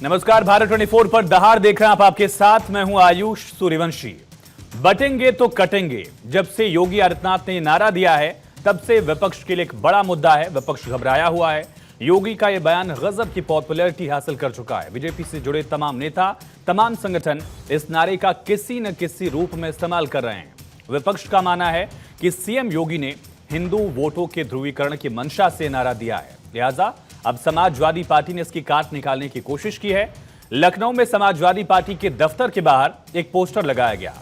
नमस्कार, भारत 24 पर दहाड़ देख रहे हैं आप। आपके साथ मैं हूं आयुष सूर्यवंशी। बटेंगे तो कटेंगे, जब से योगी आदित्यनाथ ने ये नारा दिया है तब से विपक्ष के लिए एक बड़ा मुद्दा है। विपक्ष घबराया हुआ है। योगी का यह बयान गजब की पॉपुलैरिटी हासिल कर चुका है। बीजेपी से जुड़े तमाम नेता, तमाम संगठन इस नारे का किसी न किसी रूप में इस्तेमाल कर रहे हैं। विपक्ष का मानना है कि सीएम योगी ने हिंदू वोटों के ध्रुवीकरण की मंशा से नारा दिया है, लिहाजा अब समाजवादी पार्टी ने इसकी काट निकालने की कोशिश की है। लखनऊ में समाजवादी पार्टी के दफ्तर के बाहर एक पोस्टर लगाया गया।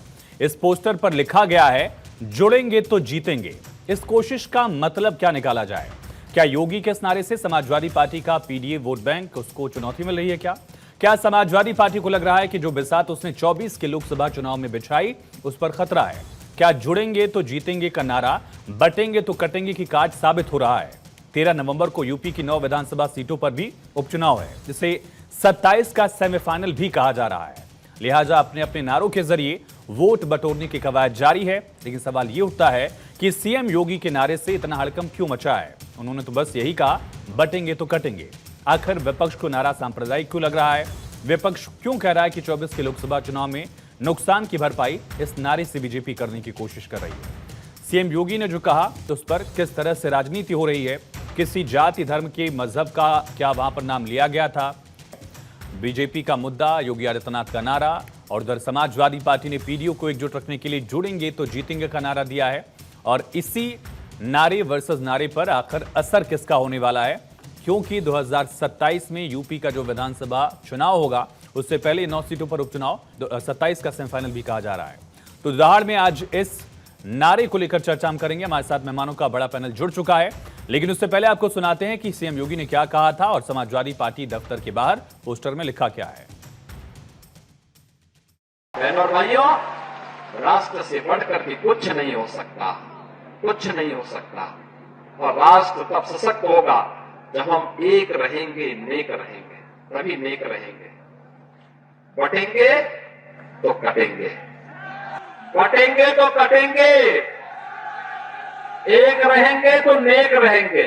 इस पोस्टर पर लिखा गया है, जुड़ेंगे तो जीतेंगे। इस कोशिश का मतलब क्या निकाला जाए? क्या योगी के इस नारे से समाजवादी पार्टी का पीडीए वोट बैंक उसको चुनौती मिल रही है? क्या समाजवादी पार्टी को लग रहा है कि जो बिसात उसने 24 के लोकसभा चुनाव में बिछाई उस पर खतरा है? क्या जुड़ेंगे तो जीतेंगे का नारा बटेंगे तो कटेंगे की काट साबित हो रहा है? 13 नवंबर को यूपी की 9 विधानसभा सीटों पर भी उपचुनाव है, जिसे 27 का सेमीफाइनल भी कहा जा रहा है। लिहाजा अपने अपने नारों के जरिए वोट बटोरने की कवायद जारी है। लेकिन सवाल यह उठता है कि सीएम योगी के नारे से इतना हड़कंप क्यों मचा है? उन्होंने तो बस यही कहा, बटेंगे तो कटेंगे। आखिर विपक्ष को नारा सांप्रदायिक क्यों लग रहा है? विपक्ष क्यों कह रहा है कि 24 के लोकसभा चुनाव में नुकसान की भरपाई इस नारे से बीजेपी करने की कोशिश कर रही है? सीएम योगी ने जो कहा तो उस पर किस तरह से राजनीति हो रही है? किसी जाति, धर्म के, मजहब का क्या वहां पर नाम लिया गया था? बीजेपी का मुद्दा, योगी आदित्यनाथ का नारा, और उधर समाजवादी पार्टी ने पीडीओ को एकजुट रखने के लिए जुड़ेंगे तो जीतेंगे का नारा दिया है। और इसी नारे वर्सेस नारे पर आखिर असर किसका होने वाला है? क्योंकि 2027 में यूपी का जो विधानसभा चुनाव होगा उससे पहले 9 सीटों पर उपचुनाव, 27 का सेमीफाइनल भी कहा जा रहा है। तो दहाड़ में आज इस नारे को लेकर चर्चा हम करेंगे। हमारे साथ मेहमानों का बड़ा पैनल जुड़ चुका है, लेकिन उससे पहले आपको सुनाते हैं कि सीएम योगी ने क्या कहा था और समाजवादी पार्टी दफ्तर के बाहर पोस्टर में लिखा क्या है। बहनों और भाइयों, राष्ट्र से बढ़कर के कुछ नहीं हो सकता, कुछ नहीं हो सकता। और राष्ट्र तब सशक्त होगा जब हम एक रहेंगे, नेक रहेंगे, तभी नेक रहेंगे। बटेंगे तो कटेंगे, बटेंगे तो कटेंगे, एक रहेंगे तो नेक रहेंगे।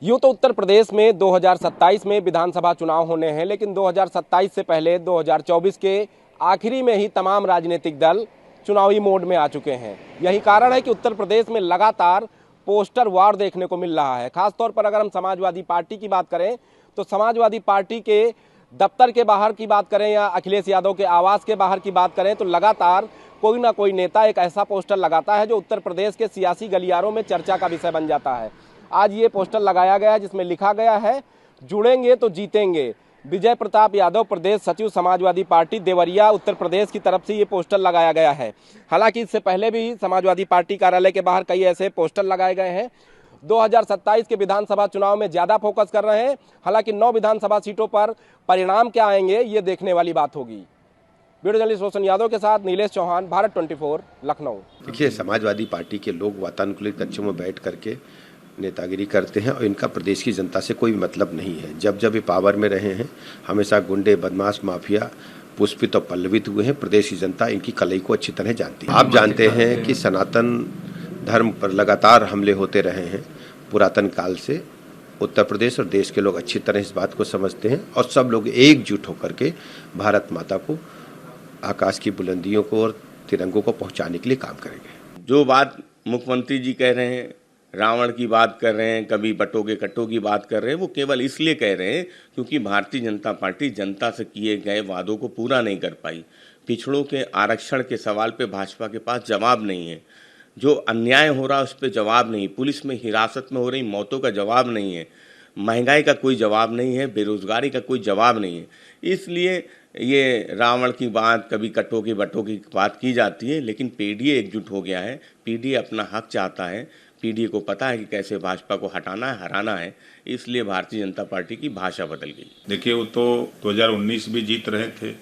यूं तो उत्तर प्रदेश में 2027 में विधानसभा चुनाव होने हैं, लेकिन 2027 से पहले 2024 के आखिरी में ही तमाम राजनीतिक दल चुनावी मोड में आ चुके हैं। यही कारण है कि उत्तर प्रदेश में लगातार पोस्टर वार देखने को मिल रहा है। खासतौर पर अगर हम समाजवादी पार्टी की बात करें तो समाजवादी पार्टी के दफ्तर के बाहर की बात करें या अखिलेश यादव के आवास के बाहर की बात करें तो लगातार कोई ना कोई नेता एक ऐसा पोस्टर लगाता है जो उत्तर प्रदेश के सियासी गलियारों में चर्चा का विषय बन जाता है। आज ये पोस्टर लगाया गया है जिसमें लिखा गया है, जुड़ेंगे तो जीतेंगे। विजय प्रताप यादव, प्रदेश सचिव समाजवादी पार्टी देवरिया, उत्तर प्रदेश की तरफ से ये पोस्टर लगाया गया है। हालांकि इससे पहले भी समाजवादी पार्टी कार्यालय के बाहर कई ऐसे पोस्टर लगाए गए हैं। 2027 के विधानसभा चुनाव में ज्यादा फोकस कर रहे हैं। हालांकि 9 विधानसभा सीटों पर परिणाम क्या आएंगे ये देखने वाली बात होगी। वीडियो जर्नलिस्ट रोशन यादव के साथ नीलेश चौहान, भारत 24, लखनऊ। देखिए, समाजवादी पार्टी के लोग वातानुकूलित कक्षों में बैठ करके नेतागिरी करते हैं और इनका प्रदेश की जनता से कोई मतलब नहीं है। जब जब ये पावर में रहे हैं हमेशा गुंडे, बदमाश, माफिया पुष्पित और पल्लवित हुए हैं। प्रदेश की जनता इनकी कलई को अच्छी तरह जानती है। आप जानते हैं कि सनातन धर्म पर लगातार हमले होते रहे हैं पुरातन काल से। उत्तर प्रदेश और देश के लोग अच्छी तरह इस बात को समझते हैं और सब लोग एकजुट होकर के भारत माता को आकाश की बुलंदियों को और तिरंगों को पहुंचाने के लिए काम करेंगे। जो बात मुख्यमंत्री जी कह रहे हैं, रावण की बात कर रहे हैं, कभी बटोगे कटो की बात कर रहे हैं, वो केवल इसलिए कह रहे हैं क्योंकि भारतीय जनता पार्टी जनता से किए गए वादों को पूरा नहीं कर पाई। पिछड़ों के आरक्षण के सवाल पे भाजपा के पास जवाब नहीं है। जो अन्याय हो रहा है उस पर जवाब नहीं, पुलिस में हिरासत में हो रही मौतों का जवाब नहीं है, महंगाई का कोई जवाब नहीं है, बेरोजगारी का कोई जवाब नहीं है। इसलिए ये रावण की बात, कभी कटो की बटो की बात की जाती है। लेकिन पीडीए एकजुट हो गया है, पीडीए अपना हक चाहता है, पीडीए को पता है कि कैसे भाजपा को हटाना है, हराना है। इसलिए भारतीय जनता पार्टी की भाषा बदल गई। देखिए, वो तो 2019 भी जीत रहे थे,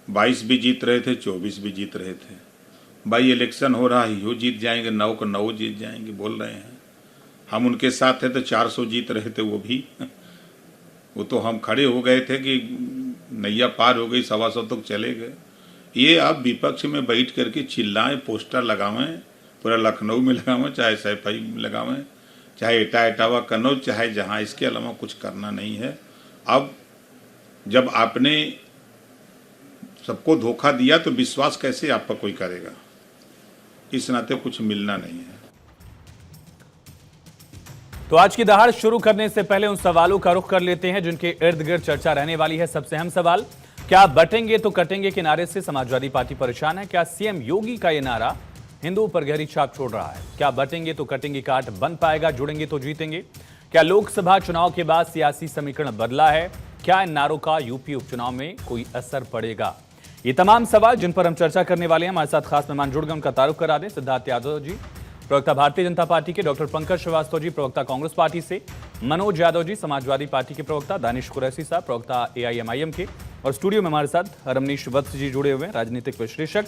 22 भी जीत रहे थे, 24 भी जीत रहे थे। भाई इलेक्शन हो रहा है, यो जीत जाएंगे, 9 को 9 जीत जाएंगे बोल रहे हैं। हम उनके साथ थे तो 400 जीत रहे थे, वो भी वो तो हम खड़े हो गए थे कि नैया पार हो गई, 125 तक चले गए। ये आप विपक्ष में बैठ करके चिल्लाएं, पोस्टर लगावें, पूरा लखनऊ में लगावें, चाहे सैफई में लगावें, चाहे इटावा कन्नौज, चाहे जहां, इसके अलावा कुछ करना नहीं है। अब जब आपने सबको धोखा दिया तो विश्वास कैसे आप पर कोई करेगा? इस नाते कुछ मिलना नहीं है। तो आज की दहाड़ शुरू करने से पहले उन सवालों का रुख कर लेते हैं जिनके इर्द गिर्द चर्चा रहने वाली है। सबसे अहम सवाल, क्या बटेंगे तो कटेंगे के नारे से समाजवादी पार्टी परेशान है? क्या सीएम योगी का यह नारा हिंदुओं पर गहरी छाप छोड़ रहा है? क्या बटेंगे तो कटेंगे का आठ बन पाएगा? जुड़ेंगे तो जीतेंगे? क्या लोकसभा चुनाव के बाद सियासी समीकरण बदला है? क्या इन नारों का यूपी उपचुनाव में कोई असर पड़ेगा? ये तमाम सवाल जिन पर हम चर्चा करने वाले हैं। हमारे साथ खास मेहमान जुड़ गए, उनका तारुफ करा दें। सिद्धार्थ यादव जी, प्रवक्ता भारतीय जनता पार्टी के, डॉक्टर पंकज श्रीवास्तव जी, प्रवक्ता कांग्रेस पार्टी से, मनोज यादव जी, समाजवादी पार्टी के प्रवक्ता, दानिश कुरैशी साहब, प्रवक्ता एआईएमआईएम के, और स्टूडियो में हमारे साथ रमनीश वत्स जी जुड़े हुए हैं, राजनीतिक विश्लेषक।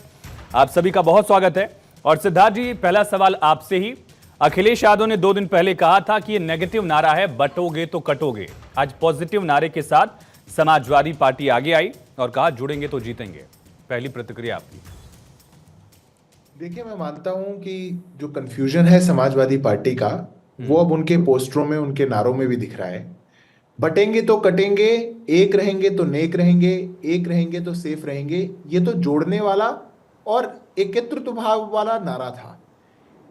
आप सभी का बहुत स्वागत है। और सिद्धार्थ जी, पहला सवाल आपसे ही। अखिलेश यादव ने 2 दिन पहले कहा था कि ये नेगेटिव नारा है, बटोगे तो कटोगे। आज पॉजिटिव नारे के साथ समाजवादी पार्टी आगे आई और कहा जुड़ेंगे तो जीतेंगे। पहली प्रतिक्रिया आपकी। देखिए, मैं मानता हूं कि जो कंफ्यूजन है समाजवादी पार्टी का, वो अब उनके पोस्टरों में, उनके नारों में भी दिख रहा है। बटेंगे तो कटेंगे, एक रहेंगे तो नेक रहेंगे, एक रहेंगे तो सेफ रहेंगे, ये तो जोड़ने वाला और एकत्रित भाव वाला नारा था।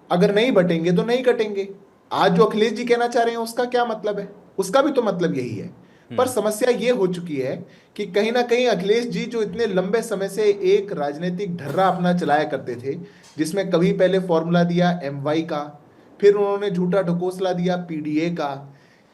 अगर नहीं बटेंगे तो नहीं कटेंगे। आज जो अखिलेश जी कहना चाह रहे हैं उसका क्या मतलब है? उसका भी तो मतलब यही है। पर समस्या ये हो चुकी है कि कहीं ना कहीं अखिलेश जी जो इतने लंबे समय से एक राजनीतिक ढर्रा अपना चलाया करते थे, जिसमें कभी पहले फॉर्मूला दिया एमवाई का, फिर उन्होंने झूठा ढकोसला दिया पीडीए का,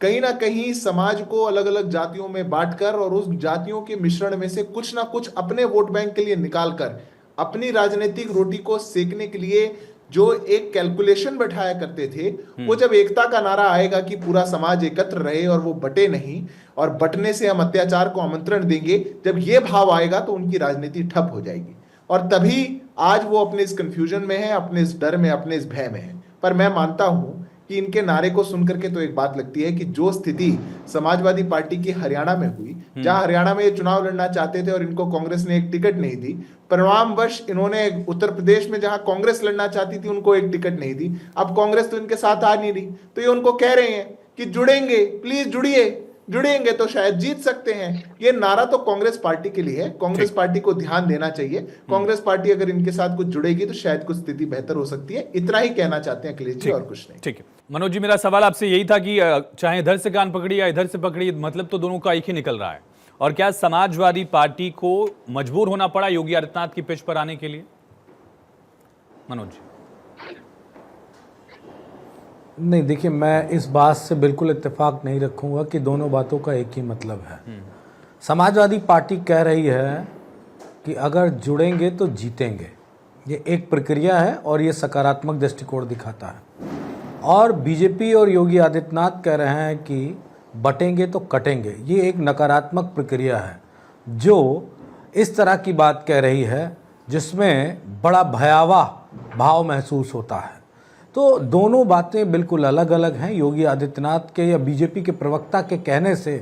कहीं ना कहीं समाज को अलग अलग जातियों में बांटकर और उस जातियों के मिश्रण में से कुछ ना कुछ अपने वोट बैंक के लिए निकालकर अपनी राजनीतिक रोटी को सेकने के लिए जो एक कैलकुलेशन बैठाया करते थे, वो जब एकता का नारा आएगा कि पूरा समाज एकत्र रहे और वो बटे नहीं, और बटने से हम अत्याचार को आमंत्रण देंगे, जब ये भाव आएगा तो उनकी राजनीति ठप हो जाएगी। और तभी आज वो अपने इस कंफ्यूजन में है, अपने इस डर में, अपने इस भय में है। पर मैं मानता हूं कि इनके नारे को सुनकर के तो एक बात लगती है कि जो स्थिति समाजवादी पार्टी की हरियाणा में हुई, जहां हरियाणा में ये चुनाव लड़ना चाहते थे और इनको कांग्रेस ने एक टिकट नहीं दी, परिणामवश इन्होंने उत्तर प्रदेश में जहां कांग्रेस लड़ना चाहती थी उनको एक टिकट नहीं दी। अब कांग्रेस तो इनके साथ आ नहीं रही, तो ये उनको कह रहे हैं कि जुड़ेंगे, प्लीज जुड़िए, जुड़ेंगे तो शायद जीत सकते हैं। ये नारा तो कांग्रेस पार्टी के लिए है। कांग्रेस पार्टी को ध्यान देना चाहिए। कांग्रेस पार्टी अगर इनके साथ कुछ जुड़ेगी तो शायद कुछ स्थिति बेहतर हो सकती है। इतना ही कहना चाहते हैं अखिलेश जी, और कुछ नहीं। ठीक है मनोज जी, मेरा सवाल आपसे यही था कि चाहे इधर से कान पकड़ी या इधर से पकड़ी, मतलब तो दोनों का एक ही निकल रहा है। और क्या समाजवादी पार्टी को मजबूर होना पड़ा योगी आदित्यनाथ की पिच पर आने के लिए? मनोज जी। नहीं, देखिए, मैं इस बात से बिल्कुल इत्तेफाक नहीं रखूंगा कि दोनों बातों का एक ही मतलब है। समाजवादी पार्टी कह रही है कि अगर जुड़ेंगे तो जीतेंगे, ये एक प्रक्रिया है और ये सकारात्मक दृष्टिकोण दिखाता है। और बीजेपी और योगी आदित्यनाथ कह रहे हैं कि बटेंगे तो कटेंगे, ये एक नकारात्मक प्रक्रिया है जो इस तरह की बात कह रही है जिसमें बड़ा भयावह भाव महसूस होता है। तो दोनों बातें बिल्कुल अलग अलग हैं। योगी आदित्यनाथ के या बीजेपी के प्रवक्ता के कहने से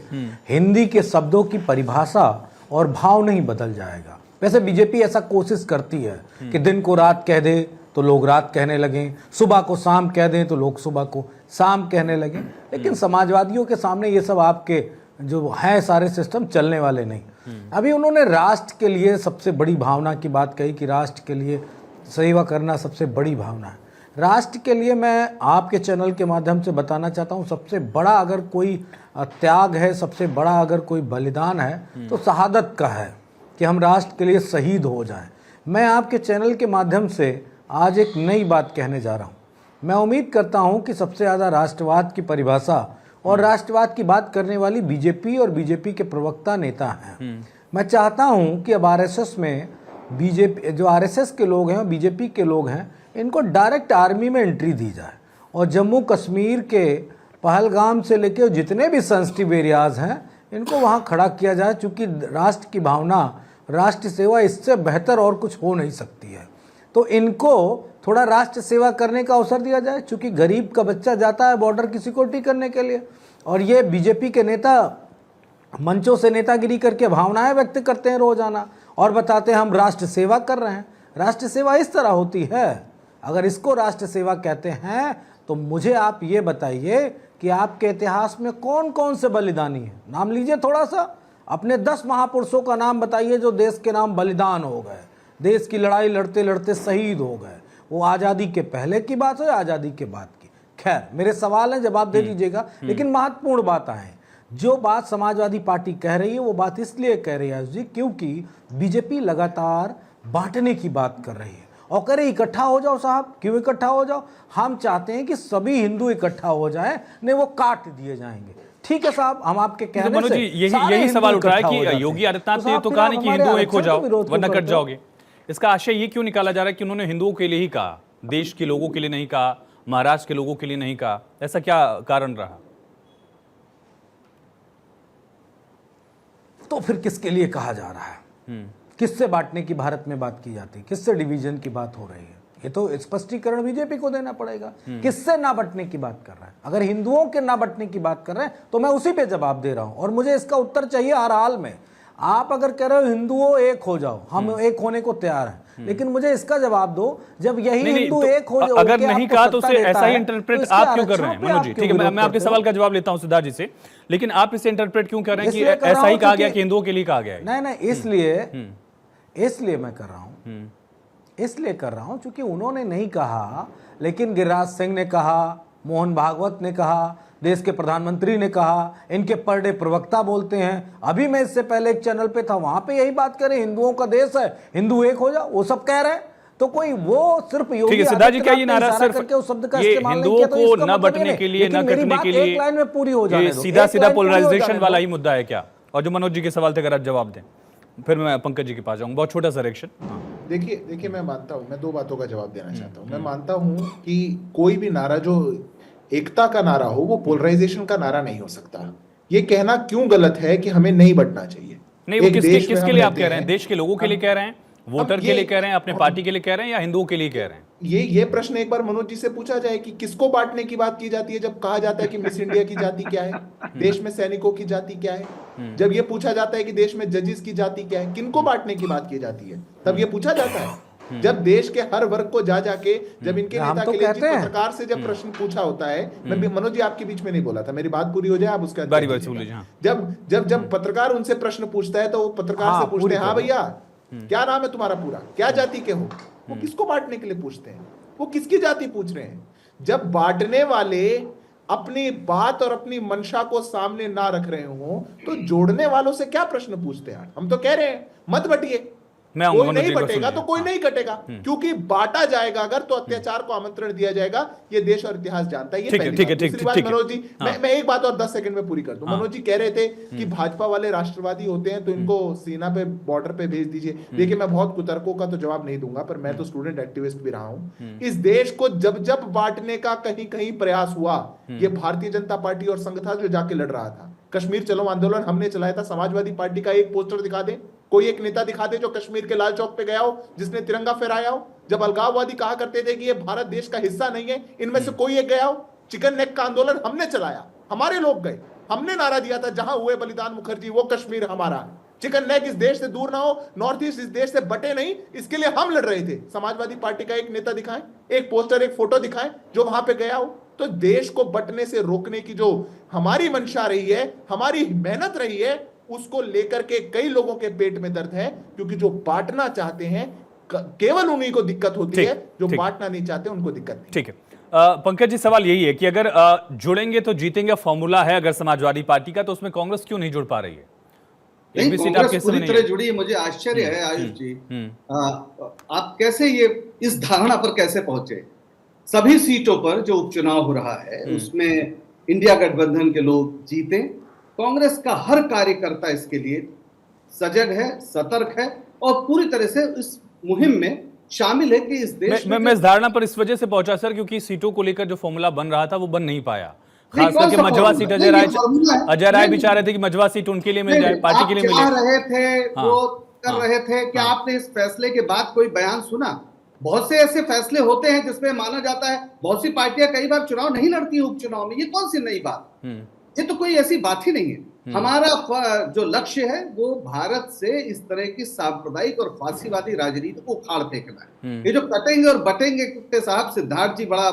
हिंदी के शब्दों की परिभाषा और भाव नहीं बदल जाएगा। वैसे बीजेपी ऐसा कोशिश करती है कि दिन को रात कह दे तो लोग रात कहने लगें, सुबह को शाम कह दें तो लोग सुबह को शाम कहने लगें, लेकिन समाजवादियों के सामने ये सब आपके जो है सारे सिस्टम चलने वाले नहीं। अभी उन्होंने राष्ट्र के लिए सबसे बड़ी भावना की बात कही कि राष्ट्र के लिए सेवा करना सबसे बड़ी भावना है। राष्ट्र के लिए मैं आपके चैनल के माध्यम से बताना चाहता हूँ, सबसे बड़ा अगर कोई त्याग है, सबसे बड़ा अगर कोई बलिदान है तो शहादत का है कि हम राष्ट्र के लिए शहीद हो जाएं। मैं आपके चैनल के माध्यम से आज एक नई बात कहने जा रहा हूँ। मैं उम्मीद करता हूँ कि सबसे ज़्यादा राष्ट्रवाद की परिभाषा और राष्ट्रवाद की बात करने वाली बीजेपी और बीजेपी के प्रवक्ता नेता हैं। मैं चाहता हूँ कि अब आरएसएस में बीजेपी जो आरएसएस के लोग हैं और बीजेपी के लोग हैं, इनको डायरेक्ट आर्मी में एंट्री दी जाए और जम्मू कश्मीर के पहलगाम से लेकर जितने भी सेंसिटिव एरियाज़ हैं इनको वहाँ खड़ा किया जाए, चूँकि राष्ट्र की भावना, राष्ट्र सेवा, इससे बेहतर और कुछ हो नहीं सकती है। तो इनको थोड़ा राष्ट्र सेवा करने का अवसर दिया जाए, चूँकि गरीब का बच्चा जाता है बॉर्डर की सिक्योरिटी करने के लिए, और ये बीजेपी के नेता मंचों से नेतागिरी करके भावनाएं व्यक्त करते हैं रोजाना और बताते हैं हम राष्ट्र सेवा कर रहे हैं। राष्ट्र सेवा इस तरह होती है। अगर इसको राष्ट्र सेवा कहते हैं तो मुझे आप ये बताइए कि आपके इतिहास में कौन कौन से बलिदानी हैं, नाम लीजिए थोड़ा सा। अपने 10 महापुरुषों का नाम बताइए जो देश के नाम बलिदान हो गए, देश की लड़ाई लड़ते लड़ते शहीद हो गए। वो आज़ादी के पहले की बात हो या आज़ादी के बाद की। खैर, मेरे सवाल है, जवाब दे दीजिएगा, लेकिन महत्वपूर्ण बात है। जो बात समाजवादी पार्टी कह रही है वो बात इसलिए कह रही है जी क्योंकि बीजेपी लगातार बांटने की बात कर रही है और कह रहे इकट्ठा हो जाओ साहब। क्यों इकट्ठा हो जाओ? हम चाहते हैं कि सभी हिंदू इकट्ठा हो जाए, नहीं वो काट दिए जाएंगे। ठीक है साहब, हम आपके कहने मनोज से जी यही सवाल उठ रहा है कि योगी आदित्यनाथ ने तो कहा नहीं कि हिंदू एक हो जाओ वरना कट जाओगे। इसका आशय ये क्यों निकाला जा रहा है कि उन्होंने हिंदुओं के लिए ही कहा, देश के लोगों के लिए नहीं कहा, महाराष्ट्र के लोगों के लिए नहीं कहा? ऐसा क्या कारण रहा? तो फिर किसके लिए कहा जा रहा है? किससे बांटने की भारत में बात की जाती है? किससे डिवीजन की बात हो रही है? ये तो स्पष्टीकरण बीजेपी को देना पड़ेगा। किससे ना बंटने की बात कर रहा है? अगर हिंदुओं के ना बंटने की बात कर रहे हैं तो मैं उसी पे जवाब दे रहा हूं और मुझे इसका उत्तर चाहिए हर हाल में। आप अगर कह रहे हो हिंदुओं एक हो जाओ, हम एक होने को तैयार हैं, लेकिन मुझे इसका जवाब दो जब यही हिंदू एक हो जाओ। अगर नहीं कहा तो उसे ऐसा ही इंटरप्रेट आप क्यों कर रहे हैं? मनोज जी ठीक है, मैं आपके सवाल का जवाब लेता हूं सिद्धार्थ जी से, लेकिन आप इसे इंटरप्रेट क्यों कर रहे हैं कि ऐसा ही कहा गया कि हिंदुओं के लिए कहा गया है? नहीं, इसलिए मैं कर रहा हूं, इसलिए कर रहा हूं क्योंकि उन्होंने नहीं कहा, लेकिन गिरिराज सिंह ने कहा, मोहन भागवत ने कहा, देश के प्रधानमंत्री ने कहा, इनके पर डे प्रवक्ता बोलते हैं। अभी मैं इससे पहले एक चैनल पे था, वहां पे यही बात करें, हिंदुओं का देश है, हिंदू एक हो जाओ, वो सब कह रहे हैं। तो कोई वो सिर्फ योगी सिद्धार्थ जी क्या ये नारा सिर्फ उस शब्द का ये इस्तेमाल नहीं हिंदुओं किया तो को न बंटने के लिए, न कटने के लिए एक लाइन में पूरी हो जाए, सीधा सीधा पोलराइजेशन वाला ही मुद्दा है क्या? और जो मनोज जी के सवाल थे अगर आप जवाब दें, फिर मैं पंकज जी के पास जाऊंगा। बहुत छोटा सा रिएक्शन। देखिए मैं मानता हूँ, मैं दो बातों का जवाब देना चाहता हूँ। मैं मानता हूँ कि कोई भी नारा जो एकता का नारा हो वो पोलराइजेशन का नारा नहीं हो सकता। ये कहना क्यों गलत है कि हमें नहीं बंटना चाहिए? नहीं, वो किसके लिए आप कह रहे हैं? देश के लोगों के लिए कह रहे हैं, वोटर के लिए कह रहे हैं, अपने पार्टी के लिए कह रहे हैं, या हिंदुओं के लिए कह रहे हैं? ये प्रश्न एक बार मनोज जी से पूछा जाए कि किसको बांटने की बात की जाती है जब कहा जाता है कि मिस इंडिया की जाति क्या है, देश में सैनिकों की जाति क्या है, जब ये पूछा जाता है कि देश में जजेस की जाति क्या है, किनको बांटने की बात की जाती है, तब ये पूछा जाता है। जब देश के हर वर्ग को जा जाके जब इनके नेता के लिए पत्रकार से जब प्रश्न पूछा होता है, मैं मनोज जी आपके बीच में नहीं बोला था, मेरी बात पूरी हो जाए आप उसका जब पत्रकार उनसे प्रश्न पूछता है तो वो पत्रकार से पूछते हैं, हाँ भैया क्या नाम है तुम्हारा पूरा, क्या जाति के हो? वो किसको बांटने के लिए पूछते हैं? वो किसकी जाति पूछ रहे हैं? जब बांटने वाले अपनी बात और अपनी मंशा को सामने ना रख रहे हो तो जोड़ने वालों से क्या प्रश्न पूछते हैं? हम तो कह रहे हैं मत बटिए, कोई नहीं बटेगा तो कोई नहीं कटेगा, क्योंकि बांटा जाएगा अगर तो अत्याचार को आमंत्रण दिया जाएगा। ये देश और इतिहास जानता है। ये दूसरी बात मनोज जी, मैं एक बात और 10 सेकंड में पूरी कर दूं। मनोज जी कह रहे थे कि भाजपा वाले राष्ट्रवादी होते हैं तो इनको सीमा पे, बॉर्डर पे भेज दीजिए। देखिए मैं बहुत कुतर्कों का तो जवाब नहीं दूंगा, पर मैं तो स्टूडेंट एक्टिविस्ट भी रहा हूं। इस देश को जब जब बांटने का कहीं कहीं प्रयास हुआ, ये भारतीय जनता पार्टी और संघ था जो जाके लड़ रहा था। कश्मीर चलो आंदोलन हमने चलाया था, समाजवादी पार्टी का एक पोस्टर दिखा दे, कोई एक नेता दिखा दे जो कश्मीर के लाल चौक पे गया हो, जिसने तिरंगा फहराया हो। जब अलगाववादी कहा करते थे कि ये भारत देश का हिस्सा नहीं है, इनमें से कोई एक गया हो? चिकन नेक का आंदोलन हमने चलाया, हमारे लोग गए, हमने नारा दिया था जहां हुए बलिदान मुखर्जी वो कश्मीर हमारा है। चिकन नेक इस देश से दूर ना हो, नॉर्थ ईस्ट इस देश से बटे नहीं, इसके लिए हम लड़ रहे थे। समाजवादी पार्टी का एक नेता दिखाएं, एक पोस्टर, एक फोटो दिखाएं जो वहां पे गया हो। तो देश को बटने से रोकने की जो हमारी मंशा रही है, हमारी मेहनत रही है, उसको लेकर के कई लोगों के पेट में दर्द है, क्योंकि जो बांटना चाहते हैं केवल उन्हीं को दिक्कत होती है, जो बांटना नहीं चाहते उनको दिक्कत नहीं। ठीक है पंकज जी, सवाल यही है कि अगर जुड़ेंगे तो जीतेंगे फॉर्मूला है अगर समाजवादी पार्टी का, तो उसमें कांग्रेस क्यों नहीं जुड़ पा रही है? नहीं, कांग्रेस पूरी तरह जुड़ी है। मुझे आश्चर्य है आयुष जी, आप कैसे ये इस धारणा पर कैसे पहुंचे? सभी सीटों पर जो उपचुनाव हो रहा है उसमें इंडिया गठबंधन के लोग जीते। कांग्रेस का हर कार्यकर्ता इसके लिए सजग है, सतर्क है और पूरी तरह से इस मुहिम में शामिल है कि इस देश मैं इस धारणा पर इस वजह से पहुंचा सर, क्योंकि सीटों को लेकर जो फॉर्मूला बन रहा था वो बन नहीं पाया। खास करके मझवा सीट अजय राय भी चाह रहे थे कि मझवा सीट उनके लिए मिल जाए, पार्टी के लिए मिले। रहे थे वो कर रहे थे। क्या आपने इस फैसले के बाद कोई बयान सुना? बहुत से ऐसे फैसले होते हैं जिसमें माना जाता है, बहुत सी पार्टियां कई बार चुनाव नहीं लड़ती है उपचुनाव में। ये कौन सी नई बात? ये तो कोई ऐसी बात ही नहीं है। हमारा जो लक्ष्य है वो भारत से इस तरह की सांप्रदायिक और फांसीवादी राजनीति को उखाड़ फेंकना है। ये जो कटेंगे और बटेंगे के साहब सिद्धार्थ जी बड़ा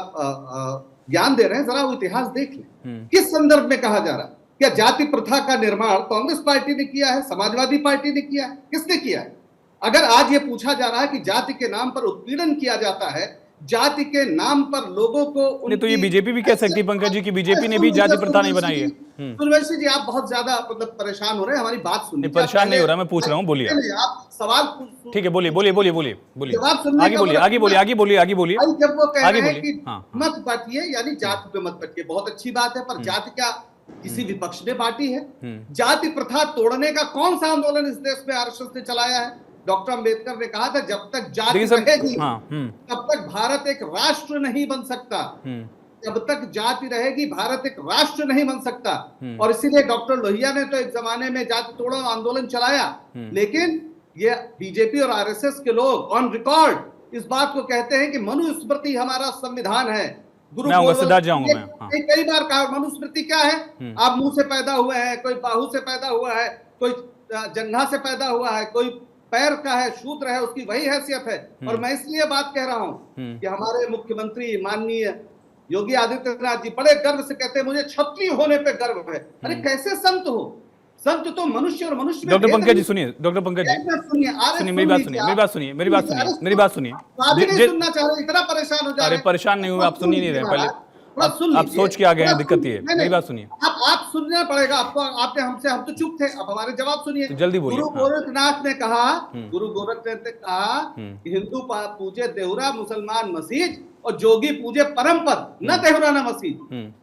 ज्ञान दे रहे हैं, जरा वो इतिहास देख लें। किस संदर्भ में कहा जा रहा है? क्या जाति प्रथा का निर्माण कांग्रेस पार्टी ने किया है, समाजवादी पार्टी ने किया है, किसने किया है? अगर आज ये पूछा जा रहा है कि जाति के नाम पर उत्पीड़न किया जाता है, जाति के नाम पर लोगों को नहीं तो ये बीजेपी भी कह सकती है पंकज जी की बीजेपी ने भी जाति प्रथा नहीं बनाई है। सूर्यवंशी जी, आप बहुत ज्यादा मतलब परेशान हो रहे हैं, हमारी बात सुनिए। परेशान नहीं हो रहा, मैं पूछ रहा हूँ, बोलिए आप सवाल। ठीक है, बोलिए बोलिए बोलिए बोलिए बोलिए, जवाब सुनने आगे बोलिए आगे बोलिए आगे बोलिए आगे बोलिए। जब वो कह आगे रहे हैं बोलिए। कि हाँ, मत बांटिए, यानी जाति पे मत बांटिए, बहुत अच्छी बात है, पर जाति क्या किसी विपक्ष ने बांटी है? जाति प्रथा तोड़ने का कौन सा आंदोलन इस देश में आरएसएस ने चलाया है? डॉक्टर अंबेडकर ने कहा था जब तक जाति रहेगी तब तक भारत एक राष्ट्र नहीं बन सकता, जब तक जाति रहेगी भारत एक राष्ट्र नहीं बन सकता। और इसीलिए डॉक्टर लोहिया ने तो एक जमाने में जाति तोड़ो आंदोलन चलाया, लेकिन ये बीजेपी और आरएसएस के लोग ऑन रिकॉर्ड इस बात को कहते हैं कि मनुस्मृति हमारा संविधान है। कई बार कहा मनुस्मृति क्या है? आप मुंह से पैदा हुए हैं, कोई बाहू से पैदा हुआ है, कोई जंघा से पैदा हुआ है, कोई पैर का है, शूद्र है, उसकी वही हैसियत है। और मैं इसलिए बात कह रहा हूं कि हमारे मुख्यमंत्री माननीय योगी आदित्यनाथ जी बड़े गर्व से कहते हैं मुझे क्षत्रिय होने पे गर्व है। अरे कैसे संत हो? संत तो मनुष्य और मनुष्य में। डॉक्टर पंकज जी सुनिए, डॉक्टर पंकज जी सुनिए, मेरी बात सुनिए, मेरी बात सुनिए, मेरी बात सुनिए, मेरी बात सुनिए। सुनना चाह रहे, इतना परेशान हो जा रहे। अरे परेशान नहीं हुए, आप सुन ही नहीं रहे, पहले आप सोच के आ गए हैं, दिक्कत ये है। मेरी बात सुनिए, आप सुनना पड़ेगा आपको, आपने हमसे, हम तो चुप थे, अब हमारे जवाब सुनिए। तो जल्दी बोलिए। गुरु गोरखनाथ ने कहा, गुरु गोरखनाथ ने कहा कि हिंदू पूजे देहुरा, मुसलमान मसीह और जोगी पूजे परम पद, न देहुरा न मसीह।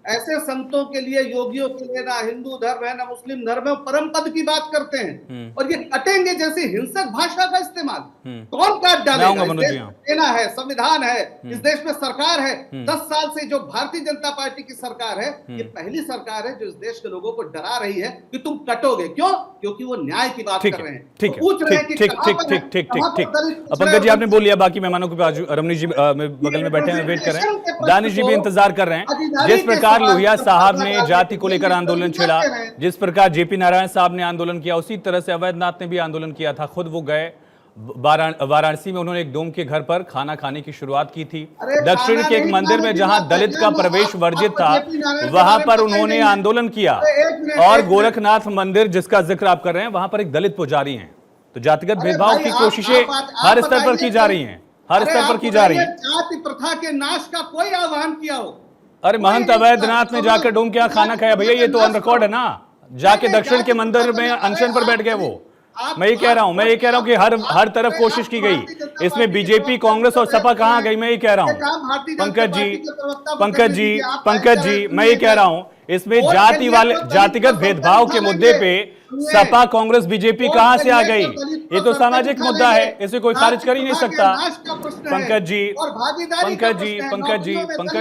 ऐसे संतों के लिए, योगियों के लिए ना हिंदू धर्म है ना मुस्लिम धर्म है, परम पद की बात करते हैं। और ये कटेंगे जैसे हिंसक भाषा का इस्तेमाल कौन काट डालेगा? सेना है, संविधान है, इस देश में सरकार है। 10 साल से जो भारतीय जनता पार्टी की सरकार है, ये पहली सरकार है जो इस देश के लोगों को डरा रही है कि तुम कटोगे। क्यों? क्योंकि वो न्याय की बात कर रहे हैं। ठीक है, ठीक। पंकज जी आपने बोल लिया, बाकी मेहमानों के पास रमनीश जी बगल में बैठे हैं, वेट कर रहे हैं, दानिश जी भी इंतजार कर रहे हैं। जिस प्रकार लोहिया साहब ने जाति को लेकर आंदोलन छेड़ा, जिस प्रकार जेपी नारायण साहब ने आंदोलन किया, उसी तरह से अवैधनाथ ने भी आंदोलन किया था। खुद वो गए वाराणसी में, उन्होंने एक डोम के घर पर खाना खाने की शुरुआत की थी। दक्षिण के एक मंदिर में जहां दलित का प्रवेश वर्जित था, वहां पर उन्होंने आंदोलन किया। और गोरखनाथ मंदिर जिसका जिक्र आप कर रहे हैं, वहां पर एक दलित पुजारी हैं। तो जातिगत भेदभाव की कोशिशें हर स्तर पर की जा रही हैं, हर स्तर पर की जा रही है। जाति प्रथा के नाश का कोई आह्वान किया हो? अरे महंत अवैधनाथ ने जाकर डोम के यहाँ खाना खाया भैया, ये तो ऑन रिकॉर्ड है ना। जाके दक्षिण के मंदिर में अनशन पर बैठ गए वो। मैं ये कह रहा हूं कि हर तरफ कोशिश की गई, इसमें बीजेपी, कांग्रेस और सपा कहां गई? मैं ये कह रहा हूं पंकज जी मैं ये कह रहा हूं, इसमें जातिगत भेदभाव के मुद्दे पे सपा, कांग्रेस, बीजेपी कहां से आ गई? ये तो सामाजिक मुद्दा है, इसे कोई खारिज कर ही नहीं सकता। पंकज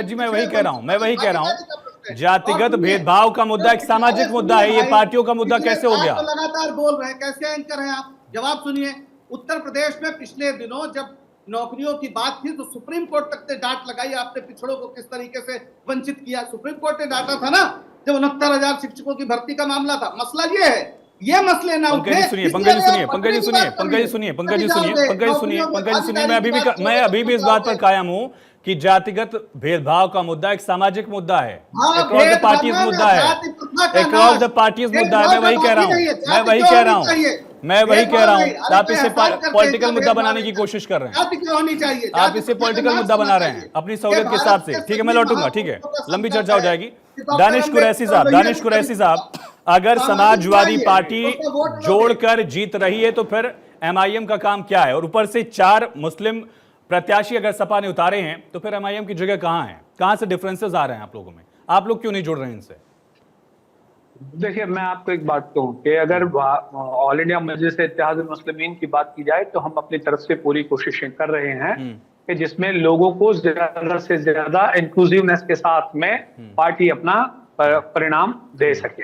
जी मैं वही कह रहा हूं, जातिगत भेदभाव का मुद्दा एक सामाजिक मुद्दा है, ये पार्टियों का मुद्दा कैसे हो गया? तो लगातार बोल रहे हैं, कैसे एंकर हैं आप? जवाब सुनिए। उत्तर प्रदेश में पिछले दिनों जब नौकरियों की बात थी तो सुप्रीम कोर्ट तक ने डांट लगाई, आपने पिछड़ों को किस तरीके से वंचित किया। सुप्रीम कोर्ट ने डांटा था ना जब 69,000 शिक्षकों की भर्ती का मामला था। मसला ये है, ये मसले ना उठे। मैं अभी भी इस बात पर कायम हूं कि जातिगत भेदभाव का मुद्दा एक सामाजिक मुद्दा है, अक्रॉस द पार्टीज मुद्दा है, अक्रॉस द पार्टीज मुद्दा है। मैं वही कह रहा हूं, आप इसे पॉलिटिकल मुद्दा बनाने की कोशिश कर रहे हैं, आप इसे पॉलिटिकल मुद्दा बना रहे हैं अपनी सहूलियत के हिसाब से। ठीक है, मैं लौटूंगा, ठीक है, लंबी चर्चा हो जाएगी। दानिश कुरैशी साहब, अगर समाजवादी पार्टी जोड़कर जीत रही है तो फिर एमआईएम का काम क्या है? और ऊपर से 4 मुस्लिम प्रत्याशी अगर सपा ने उतारे हैं तो फिर एमआईएम की जगह कहां है? कहां से डिफरेंसेस आ रहे हैं आप लोगों में? आप लोग क्यों नहीं जुड़ रहे हैं इनसे? देखिए, मैं आपको एक बात कहूं कि अगर ऑल इंडिया मजलिस इत्तेहादुल मुस्लिमीन की बात की जाए तो हम अपनी तरफ से पूरी कोशिशें कर रहे हैं कि जिसमें लोगों को ज्यादा से ज्यादा इंक्लूसिवनेस के साथ में पार्टी अपना परिणाम दे सके।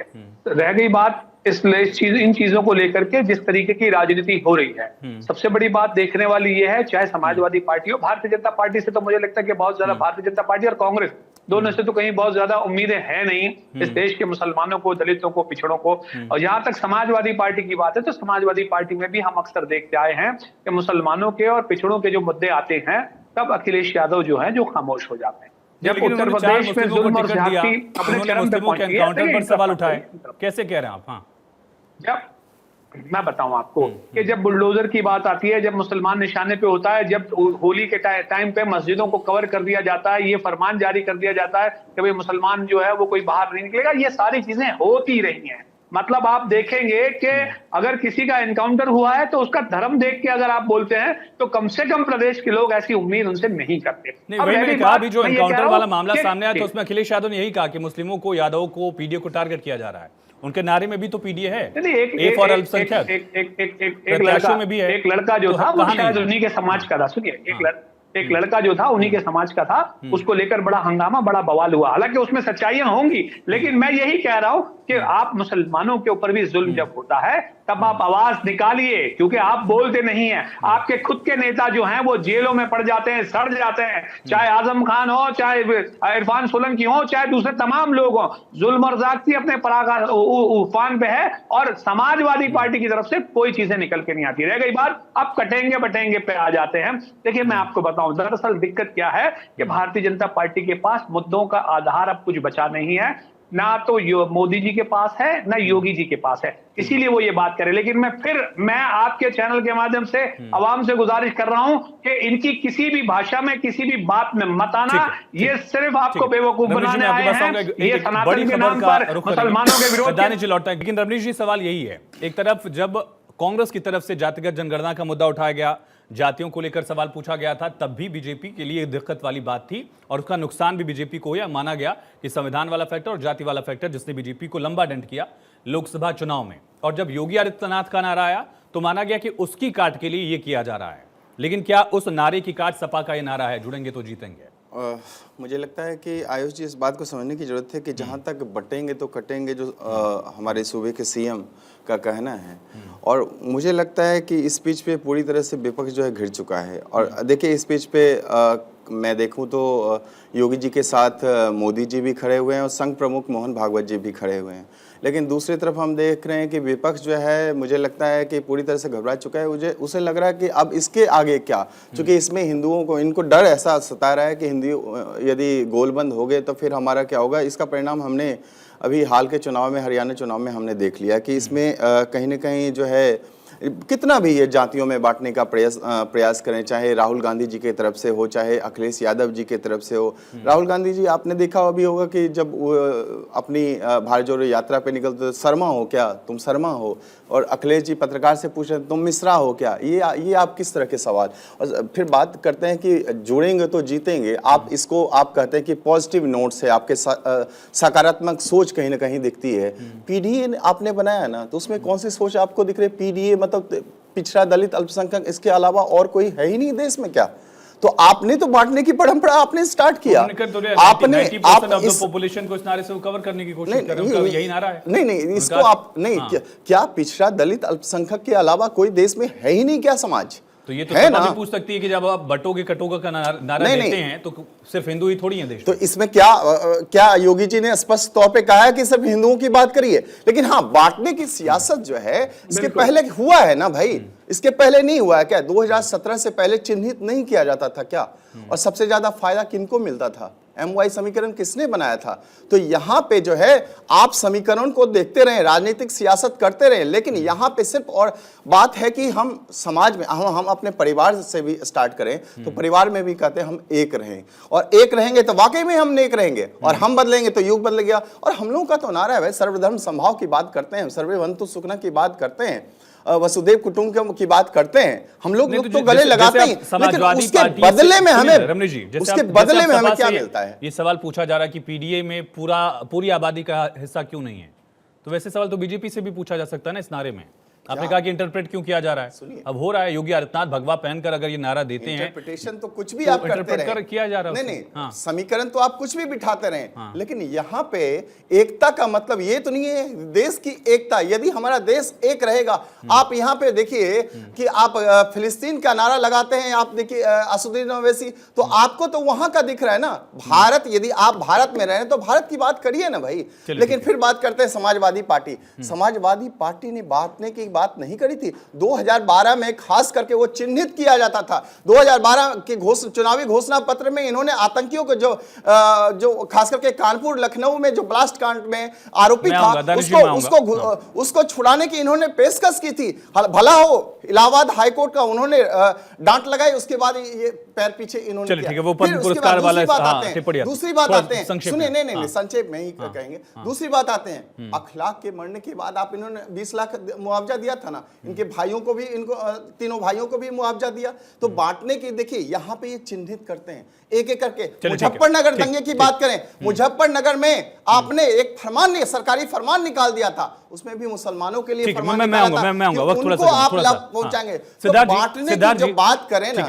रह गई बात इन चीजों को लेकर के जिस तरीके की राजनीति हो रही है, सबसे बड़ी बात देखने वाली ये है, चाहे समाजवादी पार्टी हो, भारतीय जनता पार्टी से तो मुझे लगता है कि बहुत ज्यादा, भारतीय जनता पार्टी और कांग्रेस दोनों से तो कहीं बहुत ज्यादा उम्मीदें हैं नहीं इस देश के मुसलमानों को, दलितों को, पिछड़ों को। और जहां तक समाजवादी पार्टी की बात है तो समाजवादी पार्टी में भी हम अक्सर देखते आए हैं कि मुसलमानों के और पिछड़ों के जो मुद्दे आते हैं तब अखिलेश यादव जो है जो खामोश हो जाते हैं। जब लेकिन उत्तर उन्होंने चार प्रदेश में मुस्लिमों को जुल्म और टिकट दिया, ज्यादती अपने उन्होंने चरम पे मुस्लिमों के पहुंची है। एनकाउंटर पर देखिए, सवाल एक उठाए, तरफ- कैसे कह रहे हैं आप? हाँ, जब मैं बताऊं आपको कि जब बुलडोजर की बात आती है, जब मुसलमान निशाने पे होता है, जब होली के टाइम पे मस्जिदों को कवर कर दिया जाता है, ये फरमान जारी कर दिया जाता है कि भाई मुसलमान जो है वो कोई बाहर नहीं निकलेगा, ये सारी चीजें होती रही हैं। मतलब आप देखेंगे कि अगर किसी का एनकाउंटर हुआ है तो उसका धर्म देख के अगर आप बोलते हैं तो कम से कम प्रदेश के लोग ऐसी उम्मीद उनसे नहीं करते। नहीं अब वही पहली मैंने कहा, बात अभी जो मैं ये कह एनकाउंटर रहा वाला हूं मामला कि- सामने आया तो उसमें अखिलेश यादव ने यही कहा कि मुस्लिमों को, यादवों को, पीडीए को टारगेट किया जा रहा है। उनके नारे में भी तो पीडीए है, नहीं, ए फॉर अल्पसंख्यक, प्रत्याशियों में भी है। एक लड़का जो तो था वो कहाँ शायद नहीं है? उन्हीं के समाज का था। सुनिए, एक लड़का जो था उन्हीं के समाज का था, उसको लेकर बड़ा हंगामा, बड़ा बवाल हुआ। हालांकि उसमें सच्चाइयां होंगी, लेकिन मैं यही कह रहा हूं कि आप मुसलमानों के ऊपर भी जुल्म जब होता है तब आप आवाज निकालिए, क्योंकि आप बोलते नहीं हैं। आपके खुद के नेता जो हैं वो जेलों में पड़ जाते हैं, सड़ जाते हैं, चाहे आजम खान हो, चाहे इरफान सोलंकी हो, चाहे दूसरे तमाम लोग हो। जुल्म और ज्यादती अपने उफान पे है और समाजवादी पार्टी की तरफ से कोई चीजें निकल के नहीं आती। रह गई बात अब कटेंगे बटेंगे पे आ जाते हैं। देखिए, मैं आपको बताऊं, दरअसल दिक्कत क्या है कि भारतीय जनता पार्टी के पास मुद्दों का आधार अब कुछ बचा नहीं है। ना तो मोदी जी के पास है, ना योगी जी के पास है, इसीलिए वो ये बात करे। लेकिन मैं आपके चैनल के माध्यम से आवाम से गुजारिश कर रहा हूं कि इनकी किसी भी भाषा में, किसी भी बात में मत आना। ये सिर्फ आपको बेवकूफ बनाने आए हैं। ये सनातन के नाम पर मुसलमानों के विरोध लौटता है। लेकिन रमनीश जी, सवाल यही है, एक तरफ जब कांग्रेस की तरफ से जातिगत जनगणना का मुद्दा उठाया गया, जातियों को लेकर सवाल पूछा गया था, तब भी बीजेपी के लिए दिक्कत वाली बात थी और उसका नुकसान भी बीजेपी को हुआ। माना गया कि संविधान वाला फैक्टर और जाति वाला फैक्टर जिसने बीजेपी को लंबा डेंट किया लोकसभा चुनाव में। और जब योगी आदित्यनाथ का नारा आया तो माना गया कि उसकी काट के लिए यह किया जा रहा है। लेकिन क्या उस नारे की काट सपा का यह नारा है, जुड़ेंगे तो जीतेंगे? मुझे लगता है कि आयुष जी इस बात को समझने की जरूरत है कि जहाँ तक बटेंगे तो कटेंगे जो हमारे सूबे के सीएम का कहना है, और मुझे लगता है कि इस स्पीच पे पूरी तरह से विपक्ष जो है घिर चुका है। और देखिए, इस स्पीच पे मैं देखूं तो योगी जी के साथ मोदी जी भी खड़े हुए हैं और संघ प्रमुख मोहन भागवत जी भी खड़े हुए हैं। लेकिन दूसरी तरफ हम देख रहे हैं कि विपक्ष जो है, मुझे लगता है कि पूरी तरह से घबरा चुका है। उसे लग रहा है कि अब इसके आगे क्या, क्योंकि इसमें हिंदुओं को, इनको डर ऐसा सता रहा है कि हिंदू यदि गोलबंद हो गए तो फिर हमारा क्या होगा। इसका परिणाम हमने अभी हाल के चुनाव में, हरियाणा चुनाव में हमने देख लिया कि इसमें कहीं ना कहीं जो है कितना भी ये जातियों में बांटने का प्रयास करें, चाहे राहुल गांधी जी की तरफ से हो, चाहे अखिलेश यादव जी की तरफ से हो। राहुल गांधी जी, आपने देखा अभी होगा कि जब अपनी भारत जोड़ो यात्रा पे निकलते तो शर्मा हो क्या, तुम शर्मा हो, और अखिलेश जी पत्रकार से पूछ रहे तुम मिश्रा हो क्या। ये आप किस तरह के सवाल। और फिर बात करते हैं कि जुड़ेंगे तो जीतेंगे। आप इसको आप कहते हैं कि पॉजिटिव नोट्स है, आपके सकारात्मक सोच कहीं ना कहीं दिखती है। पीडीए आपने बनाया ना, तो उसमें कौन सी सोच आपको दिख रही है? पीडीए मतलब पिछड़ा, दलित, अल्पसंख्यक, इसके अलावा और कोई है ही नहीं देश में क्या? तो आपने तो बांटने की परंपरा आपने स्टार्ट किया। आपने आप इस पॉपुलेशन को इस नारे से कवर करने की कोशिश कर रहे हो, यही नारा है। नहीं, इसको आप नहीं, क्या पिछड़ा, दलित, अल्पसंख्यक के अलावा कोई देश में है ही नहीं क्या समाज? तो ये तो सपा भी पूछ सकती है कि जब आप बटोगे कटोगा का नारा देते हैं तो सिर्फ हिंदू ही थोड़ी है देश। तो इसमें क्या योगी जी ने स्पष्ट तौर पे कहा है कि सिर्फ हिंदुओं की बात करिए? लेकिन हाँ, बांटने की सियासत जो है इसके पहले हुआ है ना भाई, इसके पहले नहीं हुआ है क्या? 2017 से पहले चिन्हित नहीं किया जाता था क्या? और सबसे ज्यादा फायदा किनको मिलता था? MY समीकरण किसने बनाया था? तो यहाँ पे जो है आप समीकरण को देखते रहें, राजनीतिक सियासत करते रहें, लेकिन यहाँ पे सिर्फ और बात है कि हम समाज में, हम अपने परिवार से भी स्टार्ट करें तो परिवार में भी कहते हैं हम एक रहें, और एक रहेंगे तो वाकई में हम नेक रहेंगे, और हम बदलेंगे तो युग बदलेगा। और हम लोगों का तो नारा है भाई, सर्वधर्म समभाव की बात करते हैं, सर्वे भवन्तु सुखिनः की बात करते हैं, वसुदेव कुटुंबकम की बात करते हैं, हम लोग तो गले लगाते हैं, लेकिन उसके बदले में हमें, उसके बदले में हमें क्या मिलता है? ये सवाल पूछा जा रहा है कि पीडीए में पूरी आबादी का हिस्सा क्यों नहीं है, तो वैसे सवाल तो बीजेपी से भी पूछा जा सकता है ना इस नारे में। आपने कहा कि इंटरप्रेट क्यों किया जा रहा है, अब हो रहा है। योगी आदित्यनाथ भगवा पहनकर अगर ये नारा देते हैं, इंटरप्रिटेशन तो कुछ भी आप करते रहे, किया जा रहा है। नहीं, समीकरण तो आप कुछ भी बिठाते रहे, लेकिन यहाँ पे एकता का मतलब ये तो नहीं है देश की एकता। यदि हमारा देश एक रहेगा, आप यहाँ पे देखिए कि आप फिलिस्तीन का नारा लगाते हैं, आप देखिए असदुद्दीन ओवैसी, तो आपको तो वहां का दिख रहा है ना भारत। यदि आप भारत में रहे तो भारत की बात करिए ना भाई। लेकिन फिर बात करते हैं समाजवादी पार्टी। समाजवादी पार्टी ने बांटने की बात नहीं करी थी। 2012 में खास करके वो चिन्हित किया जाता था। 2012 के चुनावी घोषणा पत्र में इन्होंने आतंकियों को जो खास करके कानपुर लखनऊ में जो ब्लास्ट कांड में आरोपी था उसको छुड़ाने की इन्होंने पेशकश की थी। भला हो इलाहाबाद हाईकोर्ट का उन्होंने डांट लगाई, उसके बाद ये पैर पीछे इन्होंने किया। वो पुरस्कार वाला दूसरी बात आते हैं, सुनिए, नहीं संक्षेप में ही कहेंगे। दूसरी बात आते हैं, अखलाक के मरने के बाद आप इन्होंने 20 लाख मुआवजा दिया था ना, इनके भाइयों को भी, इनको तीनों भाइयों को भी मुआवजा दिया। तो बांटने की देखिए यहाँ पे ये चिन्हित करते हैं एक एक करके। मुजफ्फरनगर दंगे की बात करें, मुजफ्फरनगर में आपने एक फरमान, सरकारी फरमान निकाल दिया था, उसमें भी मुसलमानों के लिए फरमान निकाला था कि उनको आप लाभ पहुंचाएंगे। तो बांटने की जो बात करें ना,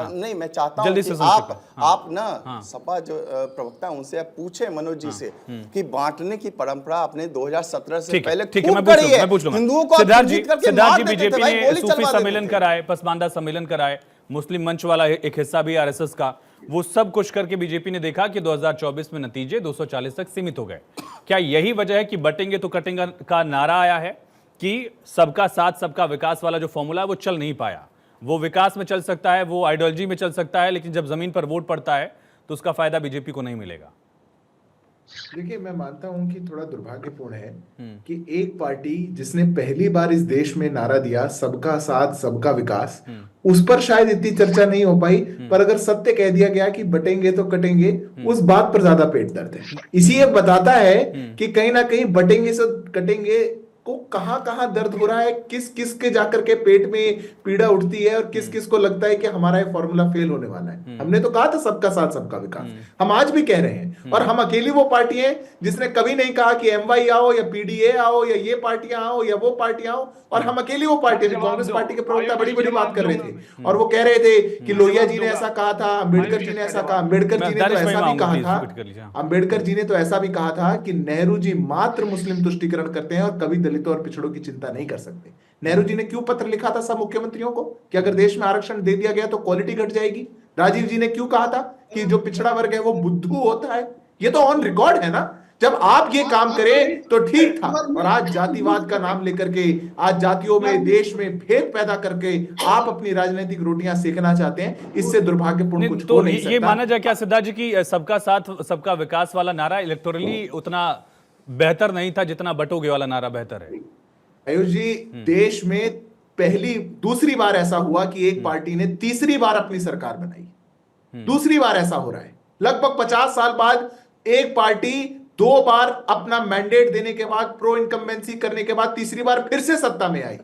नहीं मैं चाहता हूं कि आप ना सपा जो प्रवक्ता उनसे आप पूछे मनोज जी से कि बांटने की परंपरा आपने 2017 से पहले खूब करी है। हिंदुओं को सिद्धार्थ जी, बीजेपी ने सूफी सम्मेलन कराए, पसमानदा सम्मेलन कराए, मुस्लिम मंच वाला एक हिस्सा भी आरएसएस का, वो सब कुछ करके बीजेपी ने देखा कि 2024 में नतीजे 240 तक सीमित हो गए। क्या यही वजह है कि बटेंगे तो कटेंगे का नारा आया है कि सबका साथ सबका विकास वाला जो फॉर्मूला है वो चल नहीं पाया? वो विकास में चल सकता है, वो आइडियोलॉजी में चल सकता है, लेकिन जब जमीन पर वोट पड़ता है तो उसका फायदा बीजेपी को नहीं मिलेगा। देखिए, मैं मानता हूं कि थोड़ा दुर्भाग्यपूर्ण है कि एक पार्टी जिसने पहली बार इस देश में नारा दिया सबका साथ सबका विकास, उस पर शायद इतनी चर्चा नहीं हो पाई, पर अगर सत्य कह दिया गया कि बटेंगे तो कटेंगे, उस बात पर ज्यादा पेट दर्द है। इसी ये बताता है कि कहीं ना कहीं बटेंगे से कटेंगे को कहां कहां दर्द हो रहा है, किस किस के जाकर के पेट में पीड़ा उठती है और किस किस को लगता है कि हमारा ये फॉर्मूला फेल होने वाला है। हमने तो कहा था सबका साथ सबका विकास, हम आज भी कह रहे हैं, और हम अकेली वो पार्टी है जिसने कभी नहीं कहा कि एमवाई आओ या पीडीए आओ या ये पार्टियां आओ या वो पार्टियां आओ, और हम अकेली वो पार्टी है। कांग्रेस पार्टी के प्रवक्ता बड़ी बड़ी बात कर रहे थे और वो कह रहे थे कि लोहिया जी ने ऐसा कहा था, अम्बेडकर जी ने ऐसा कहा। अम्बेडकर जी ने तो ऐसा भी कहा था, अम्बेडकर जी ने तो ऐसा भी कहा था कि नेहरू जी मात्र मुस्लिम तुष्टीकरण करते हैं और कभी दलितों और पिछड़ों की चिंता नहीं कर सकते। नेहरू जी ने क्यों पत्र लिखा था सब मुख्यमंत्रियों को कि अगर देश में आरक्षण दे दिया गया तो क्वालिटी घट जाएगी? राजीव जी ने क्यों कहा था कि जो पिछड़ा वर्ग है वो बुद्धू होता है? ये तो ऑन रिकॉर्ड है ना। जब आप ये काम करें तो ठीक था, और आज जातिवाद का नाम लेकर के, आज जातियों में, देश में भेद पैदा करके आप अपनी राजनीतिक रोटियां सेकना चाहते हैं, इससे दुर्भाग्यपूर्ण कुछ हो नहीं सकता। ये माना जाए क्या सिद्धार्थ जी की सबका साथ सबका विकास वाला नारा इलेक्टोरली उतना बेहतर नहीं था जितना बटोगे वाला नारा बेहतर है? आयुष जी, देश में दूसरी बार ऐसा हुआ कि एक पार्टी ने तीसरी बार अपनी सरकार बनाई। दूसरी बार ऐसा हो रहा है। लगभग 50 साल बाद एक पार्टी 2 बार अपना मैंडेट देने के बाद, प्रो इनकम्बेंसी करने के बाद तीसरी बार फिर से सत्ता में आई।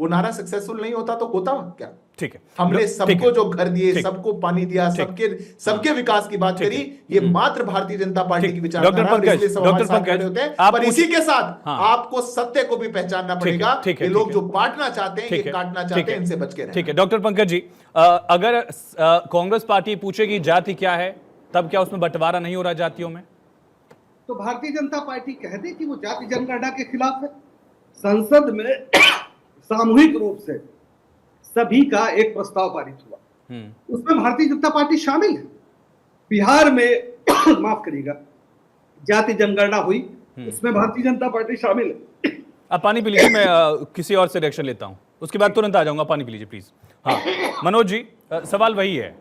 वो नारा सक्सेसफुल नहीं होता तो होता क्या? ठीक है, हमने सबको जो घर दिए, सबको पानी दिया, सबके विकास की बात करी, ये मात्र भारतीय जनता पार्टी की विचारधारा है। पर इसी के साथ आपको सत्य को भी पहचानना पड़ेगा कि लोग जो बांटना चाहते हैं, ये काटना चाहते हैं, इनसे बच के रहना। ठीक है डॉक्टर पंकज जी, अगर कांग्रेस पार्टी पूछेगी जाति क्या है, तब क्या उसमें बंटवारा नहीं हो रहा जातियों में? तो भारतीय जनता पार्टी कह दे कि वो जाति जनगणना के खिलाफ है। संसद में सामूहिक रूप से सभी का एक प्रस्ताव पारित हुआ, उसमें भारतीय जनता पार्टी शामिल है। बिहार में माफ करिएगा, जाति जनगणना हुई, उसमें भारतीय जनता पार्टी शामिल है। आप पानी पी लीजिए, मैं किसी और से रिएक्शन लेता हूं, उसके बाद तुरंत आ जाऊंगा। पानी पी लीजिए प्लीज। हाँ मनोज जी, सवाल वही है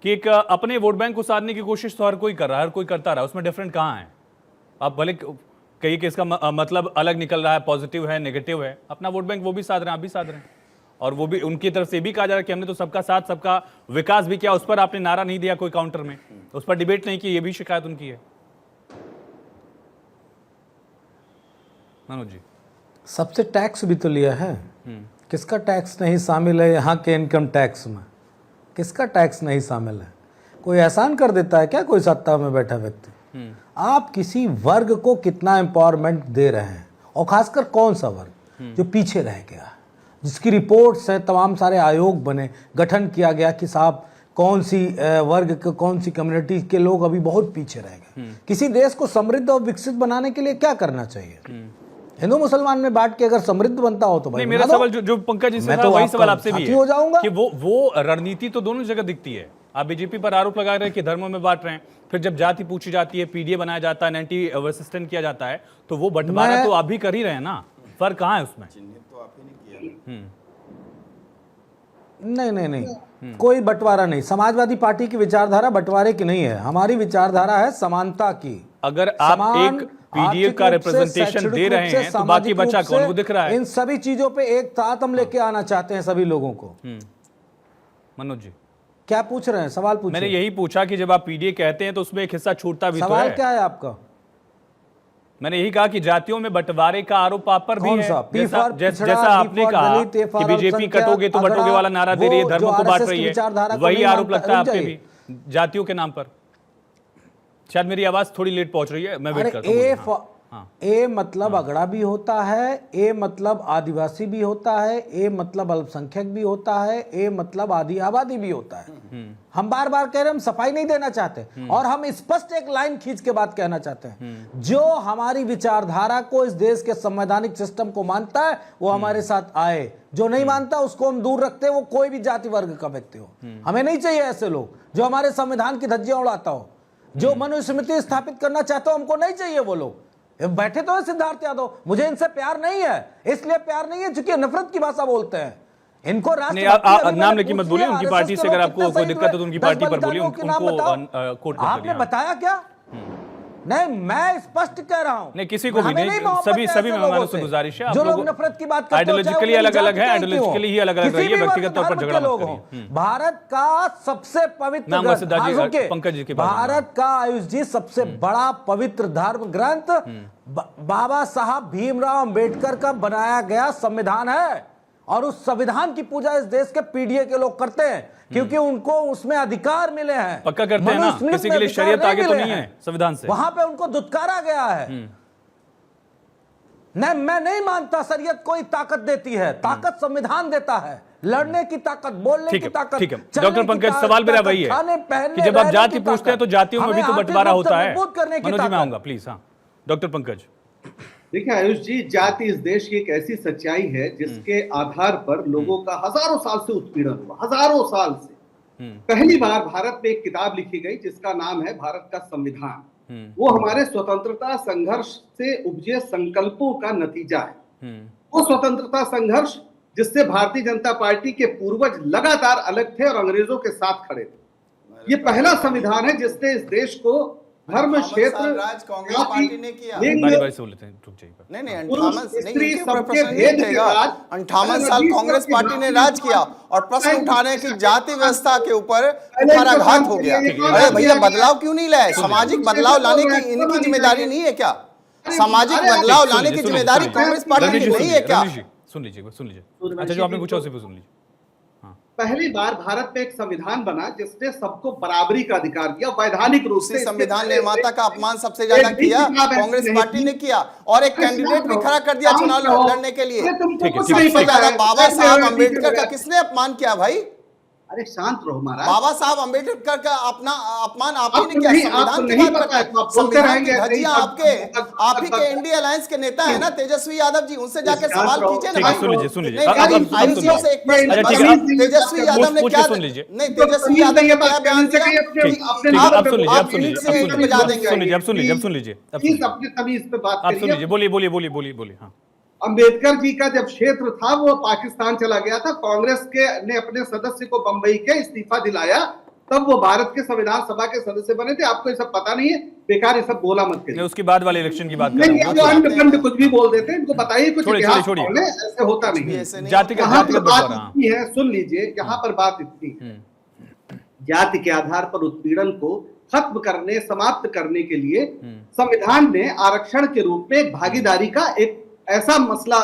कि एक अपने वोट बैंक को साधने की कोशिश तो हर कोई कर रहा है, हर कोई करता रहा, उसमें डिफरेंट कहाँ है? आप भले कहिए कि इसका मतलब अलग निकल रहा है, पॉजिटिव है, नेगेटिव है, अपना वोट बैंक वो भी साध रहे हैं, आप भी साध रहे हैं, और वो भी उनकी तरफ से भी कहा जा रहा है कि हमने तो सबका साथ सबका विकास भी किया, उस पर आपने नारा नहीं दिया कोई काउंटर में, उस पर डिबेट नहीं की, ये भी शिकायत उनकी है। मनोज जी, सबसे टैक्स भी तो लिया है, किसका टैक्स नहीं शामिल है यहाँ के इनकम टैक्स में? किसका टैक्स नहीं शामिल है? कोई एहसान कर देता है क्या कोई सत्ता में बैठा व्यक्ति? आप किसी वर्ग को कितना एम्पावरमेंट दे रहे हैं, और खासकर कौन सा वर्ग जो पीछे रह गया, जिसकी रिपोर्ट्स है, तमाम सारे आयोग बने, गठन किया गया कि साहब कौन सी वर्ग के, कौन सी कम्युनिटी के लोग अभी बहुत पीछे रह गए। किसी देश को समृद्ध और विकसित बनाने के लिए क्या करना चाहिए? हिंदू मुसलमान में बांट के अगर समृद्ध बनता हो तो भाई, मेरा सवाल जो पंकज जी से था, वही सवाल आपसे भी है हो जाऊंगा कि वो रणनीति तो दोनों जगह दिखती है। आप बीजेपी पर आरोप लगा रहे हैं कि धर्मों में बांट रहे हैं, फिर जब जाति पूछी जाती है, पीडीए बनाया जाता है, एंटी रेसिस्टेंट किया जाता है, तो वो बंटवारा तो आप भी कर ही रहे हैं ना। फर्क कहाँ है उसमें? चिन्हित तो आप ही ने किया। नहीं, कोई बंटवारा नहीं। समाजवादी पार्टी की विचारधारा बंटवारे की नहीं है, हमारी विचारधारा है समानता की। अगर आप एक पीडीए का रिप्रेजेंटेशन दे रहे हैं तो बाकी बचा कौन? वो दिख रहा है। इन सभी चीजों पे एक साथ हम लेके आना चाहते हैं सभी लोगों को। मनोज जी, क्या पूछ रहे हैं? सवाल पूछिए। मैंने यही पूछा कि जब आप पीडीए कहते हैं तो उसमें एक हिस्सा छूटता भी तो सवाल है। क्या है आपका? मैंने यही कहा कि जातियों में बंटवारे का आरोप आप पर भी कौन है। सा? P जैसा for जैसा पिछड़ा, आपने D for कहा दलित, A for कि बीजेपी अल्पसंख्यक, कटोगे तो बटोगे अगर वाला नारा दे रही है, वो धर्मों जो को बांट RSS रही की है, विचारधारा को वही नहीं आरोप मानता, लगता है रुक आपके जाइए। भी जातियों के नाम पर। शायद मेरी आवाज थोड़ी लेट पहुंच रही है, मैं वेट करता हूं। ए मतलब अगड़ा भी होता है, ए मतलब आदिवासी भी होता है, ए मतलब अल्पसंख्यक भी होता है, ए मतलब आदि आबादी भी होता है। हम बार बार कह रहे हैं हम सफाई नहीं देना चाहते, और हम स्पष्ट एक लाइन खींच के बात कहना चाहते हैं। जो हमारी विचारधारा को, इस देश के संवैधानिक सिस्टम को मानता है वो हमारे साथ आए, जो नहीं मानता उसको हम दूर रखते हैं, वो कोई भी जाति वर्ग का व्यक्ति हो। हमें नहीं चाहिए ऐसे लोग जो हमारे संविधान की धज्जियां उड़ाता हो, जो मनुस्मृति स्थापित करना चाहता हो, हमको नहीं चाहिए वो लोग। बैठे तो है सिद्धार्थ यादव, मुझे इनसे प्यार नहीं है, इसलिए प्यार नहीं है क्योंकि नफरत की भाषा बोलते हैं। इनको नाम लेके मत बोलिए, उनकी पार्टी से अगर आपको कोई दिक्कत है तो उनकी पार्टी पर बोलिए, उनको कोट कर आपने बताया क्या? नहीं, मैं स्पष्ट कह रहा हूं। नहीं, किसी को भी नहीं, सभी मेहमानों से गुजारिश है, जो लोग नफरत की बात करते हैं, आइडियोलॉजिकली अलग अलग है, आइडियोलॉजिकली ही अलग अलग रही है, व्यक्तिगत तौर पर झगड़ा मत करिए। भारत का सबसे पवित्र पंकज जी के पास, भारत का आयुष जी सबसे बड़ा पवित्र धर्म ग्रंथ बाबा साहब भीमराव अंबेडकर का बनाया गया संविधान है, और उस संविधान की पूजा इस देश के पीडीए के लोग करते हैं क्योंकि उनको उसमें अधिकार मिले हैं। पक्का करते हैं ना, किसी के लिए शरीयत आगे तो नहीं है संविधान से, वहां पे उनको दुत्कारा गया है। नहीं, मैं नहीं मानता शरीयत कोई ताकत देती है, ताकत संविधान देता है, लड़ने की ताकत, बोलने की ताकत। ठीक है डॉक्टर पंकज, सवाल मेरा वही है कि जब आप जाति पूछते हैं तो जातियों में भी तो बंटवारा होता है। मनोज जी मैं आऊंगा प्लीज। हाँ डॉक्टर पंकज। देखिए आयुष जी, जाति इस देश की एक ऐसी सच्चाई है जिसके आधार पर लोगों का हजारों साल से उत्पीड़न हुआ, हजारों साल से। पहली बार भारत में एक किताब लिखी गई जिसका नाम है भारत का संविधान। वो हमारे स्वतंत्रता संघर्ष से उपजे संकल्पों का नतीजा है। वो स्वतंत्रता संघर्ष जिससे भारतीय जनता पार्टी के पूर्वज लगातार अलग थे और अंग्रेजों के साथ खड़े थे। ये पहला संविधान है जिसने इस देश को धर्म, क्षेत्र, राज कांग्रेस पार्टी ने किया। बारी से बोलते हैं, रुक जाइए। नहीं 58 साल कांग्रेस पार्टी ने राज किया और प्रश्न उठा रहे हैं कि जाति व्यवस्था के ऊपर कुठाराघात हो गया। अरे भैया, बदलाव क्यों नहीं लाए? सामाजिक बदलाव लाने की इनकी जिम्मेदारी नहीं है क्या? सामाजिक बदलाव लाने की जिम्मेदारी कांग्रेस पार्टी की नहीं है क्या? सुन लीजिए। अच्छा, जो आपने पूछा उसे सुन लीजिए। पहली बार भारत में एक संविधान बना जिसने सबको बराबरी का अधिकार दिया, वैधानिक रूप से। संविधान निर्माता का अपमान सबसे ज्यादा किया कांग्रेस पार्टी ने किया, और एक कैंडिडेट भी खड़ा कर दिया चुनाव लड़ने के लिए। बाबा साहब अम्बेडकर का किसने अपमान किया भाई? अरे शांत रहो महाराज। बाबा साहब अम्बेडकर का अपना अपमान आप ही ने किया। संविधान की बात करते हैं, संविधान की धज्जियां आप ही के इंडिया अलायंस के नेता है ना तेजस्वी यादव जी, उनसे जाकर सवाल कीजिए ना। सुन लीजिए। तेजस्वी यादव ने क्या, नहीं तेजस्वी यादव ने क्या बयान दिया? बोलिए। हाँ, अंबेडकर जी का जब क्षेत्र था वो पाकिस्तान चला गया था, कांग्रेस के ने अपने सदस्य को बंबई के इस्तीफा दिलाया, तब वो भारत के संविधान सभा के सदस्य बने थे। आपको ये सब पता नहीं है, बेकार ये सब बोला मत करिए। उसके बाद वाले इलेक्शन की बात कर रहा हूं। कुछ भी बोल देते हैं, इनको बताइए कुछ इतिहास, ऐसे होता नहीं है। सुन लीजिए, यहाँ पर बात इतनी है, जाति के आधार पर उत्पीड़न को खत्म करने, समाप्त करने के लिए संविधान ने आरक्षण के रूप में एक भागीदारी का एक ऐसा मसला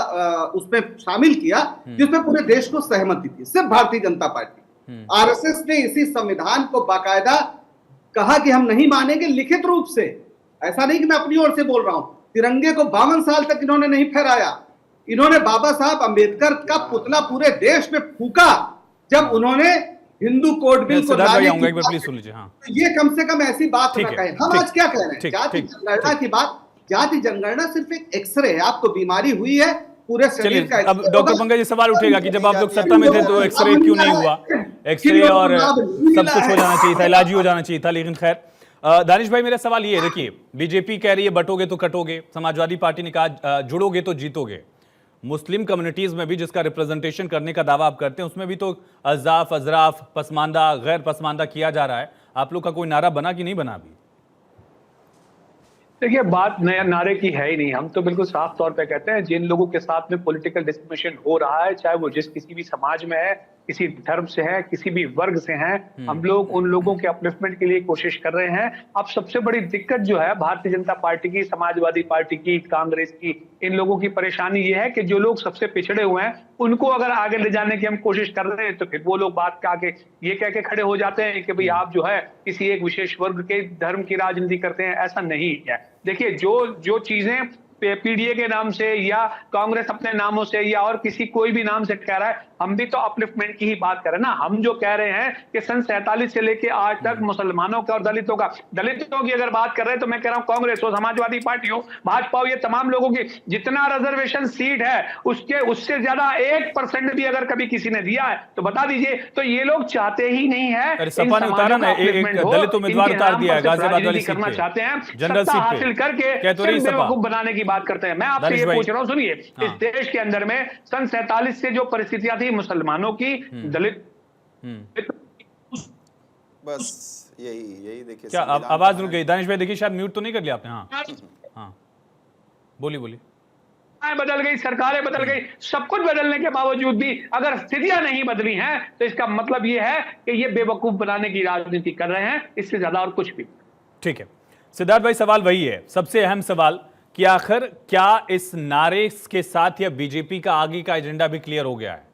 उसमें शामिल किया जिसमें पूरे देश को सहमति थी, सिर्फ भारतीय जनता पार्टी। आरएसएस ने इसी संविधान को बाकायदा कहा कि हम नहीं मानेंगे, लिखित रूप से। ऐसा नहीं कि मैं अपनी ओर से बोल रहा हूं। तिरंगे को 52 साल तक इन्होंने नहीं फहराया। इन्होंने बाबा साहब अंबेडकर का पुतला पूरे देश में फूका जब उन्होंने हिंदू कोड बिल को लाने की। ये कम से कम ऐसी बात न कहें। हम आज क्या कह रहे हैं? जाति जनगणना की बात। जाति जनगणना सिर्फ एक एक्सरे है, आपको बीमारी हुई है पूरे शरीर का। अब डॉक्टर पंकज, ये सवाल उठेगा कि जब आप लोग सत्ता में थे तो एक्सरे क्यों नहीं हुआ? एक्सरे और सब कुछ हो जाना चाहिए था, इलाज ही हो जाना चाहिए था। लेकिन खैर दानिश भाई, मेरा सवाल ये है, देखिए बीजेपी कह रही है बटोगे तो कटोगे, समाजवादी पार्टी ने कहा जुड़ोगे तो जीतोगे। मुस्लिम कम्युनिटीज में भी जिसका रिप्रेजेंटेशन करने का दावा आप करते हैं, उसमें भी तो अज़ाफ, अजराफ, पसमानदा, गैर पसमानदा किया जा रहा है। आप लोग का कोई नारा बना कि नहीं बना अभी? देखिए, बात नया नारे की है ही नहीं। हम तो बिल्कुल साफ तौर पे कहते हैं, जिन लोगों के साथ में पॉलिटिकल डिस्क्रिमिनेशन हो रहा है, चाहे वो किसी भी समाज में है, किसी धर्म से है, किसी भी वर्ग से हैं, हम लोग उन लोगों के अपलिफ्टमेंट के लिए कोशिश कर रहे हैं। अब सबसे बड़ी दिक्कत जो है भारतीय जनता पार्टी की, समाजवादी पार्टी की, कांग्रेस की, इन लोगों की परेशानी ये है कि जो लोग सबसे पिछड़े हुए हैं उनको अगर आगे ले जाने की हम कोशिश कर रहे हैं तो फिर वो लोग बात का आगे ये कह के खड़े हो जाते हैं कि भाई आप जो है किसी एक विशेष वर्ग के धर्म की राजनीति करते हैं। ऐसा नहीं है। देखिए, जो चीजें पीडीए के नाम से या कांग्रेस अपने नामों से या और किसी कोई भी नाम से कह रहा है, हम भी तो अपलिफ्टमेंट की ही बात कर रहे हैं ना। हम जो कह रहे हैं कि सन 47 से लेके आज तक मुसलमानों का और दलितों की अगर बात कर रहे हैं तो मैं कह रहा हूं कांग्रेस हो, समाजवादी पार्टी हो, भाजपा हो, ये तमाम लोगों की जितना रिजर्वेशन सीट है उससे ज्यादा 1% भी अगर कभी किसी ने दिया है तो बता दीजिए। तो ये लोग चाहते ही नहीं है, सपा ने उतारा ना, एक दलित उम्मीदवार उतार दिया है गाजियाबाद वाली सीट करना चाहते हैं, जनरल सत्ता सीट पे हासिल करके बेवकूफ बनाने की बात करते हैं। मैं आपसे ये पूछ रहा हूं, सुनिए, इस देश के अंदर में सन 47 से जो परिस्थितियां थी मुसलमानों की, दलित, बस यही देखिए। क्या आवाज रुक गई? दानिश भाई देखिए, शायद म्यूट तो नहीं कर लिया आपने? हाँ, बोलिए। बदल गई, सरकारें बदल गई, सब कुछ बदलने के बावजूद भी अगर स्थितियां नहीं बदली हैं तो इसका मतलब यह है कि ये बेवकूफ बनाने की राजनीति कर रहे हैं, इससे ज्यादा और कुछ भी। ठीक है सिद्धार्थ भाई, सवाल वही है, सबसे अहम सवाल कि आखिर क्या इस नारे के साथ या बीजेपी का आगे का एजेंडा भी क्लियर हो गया है?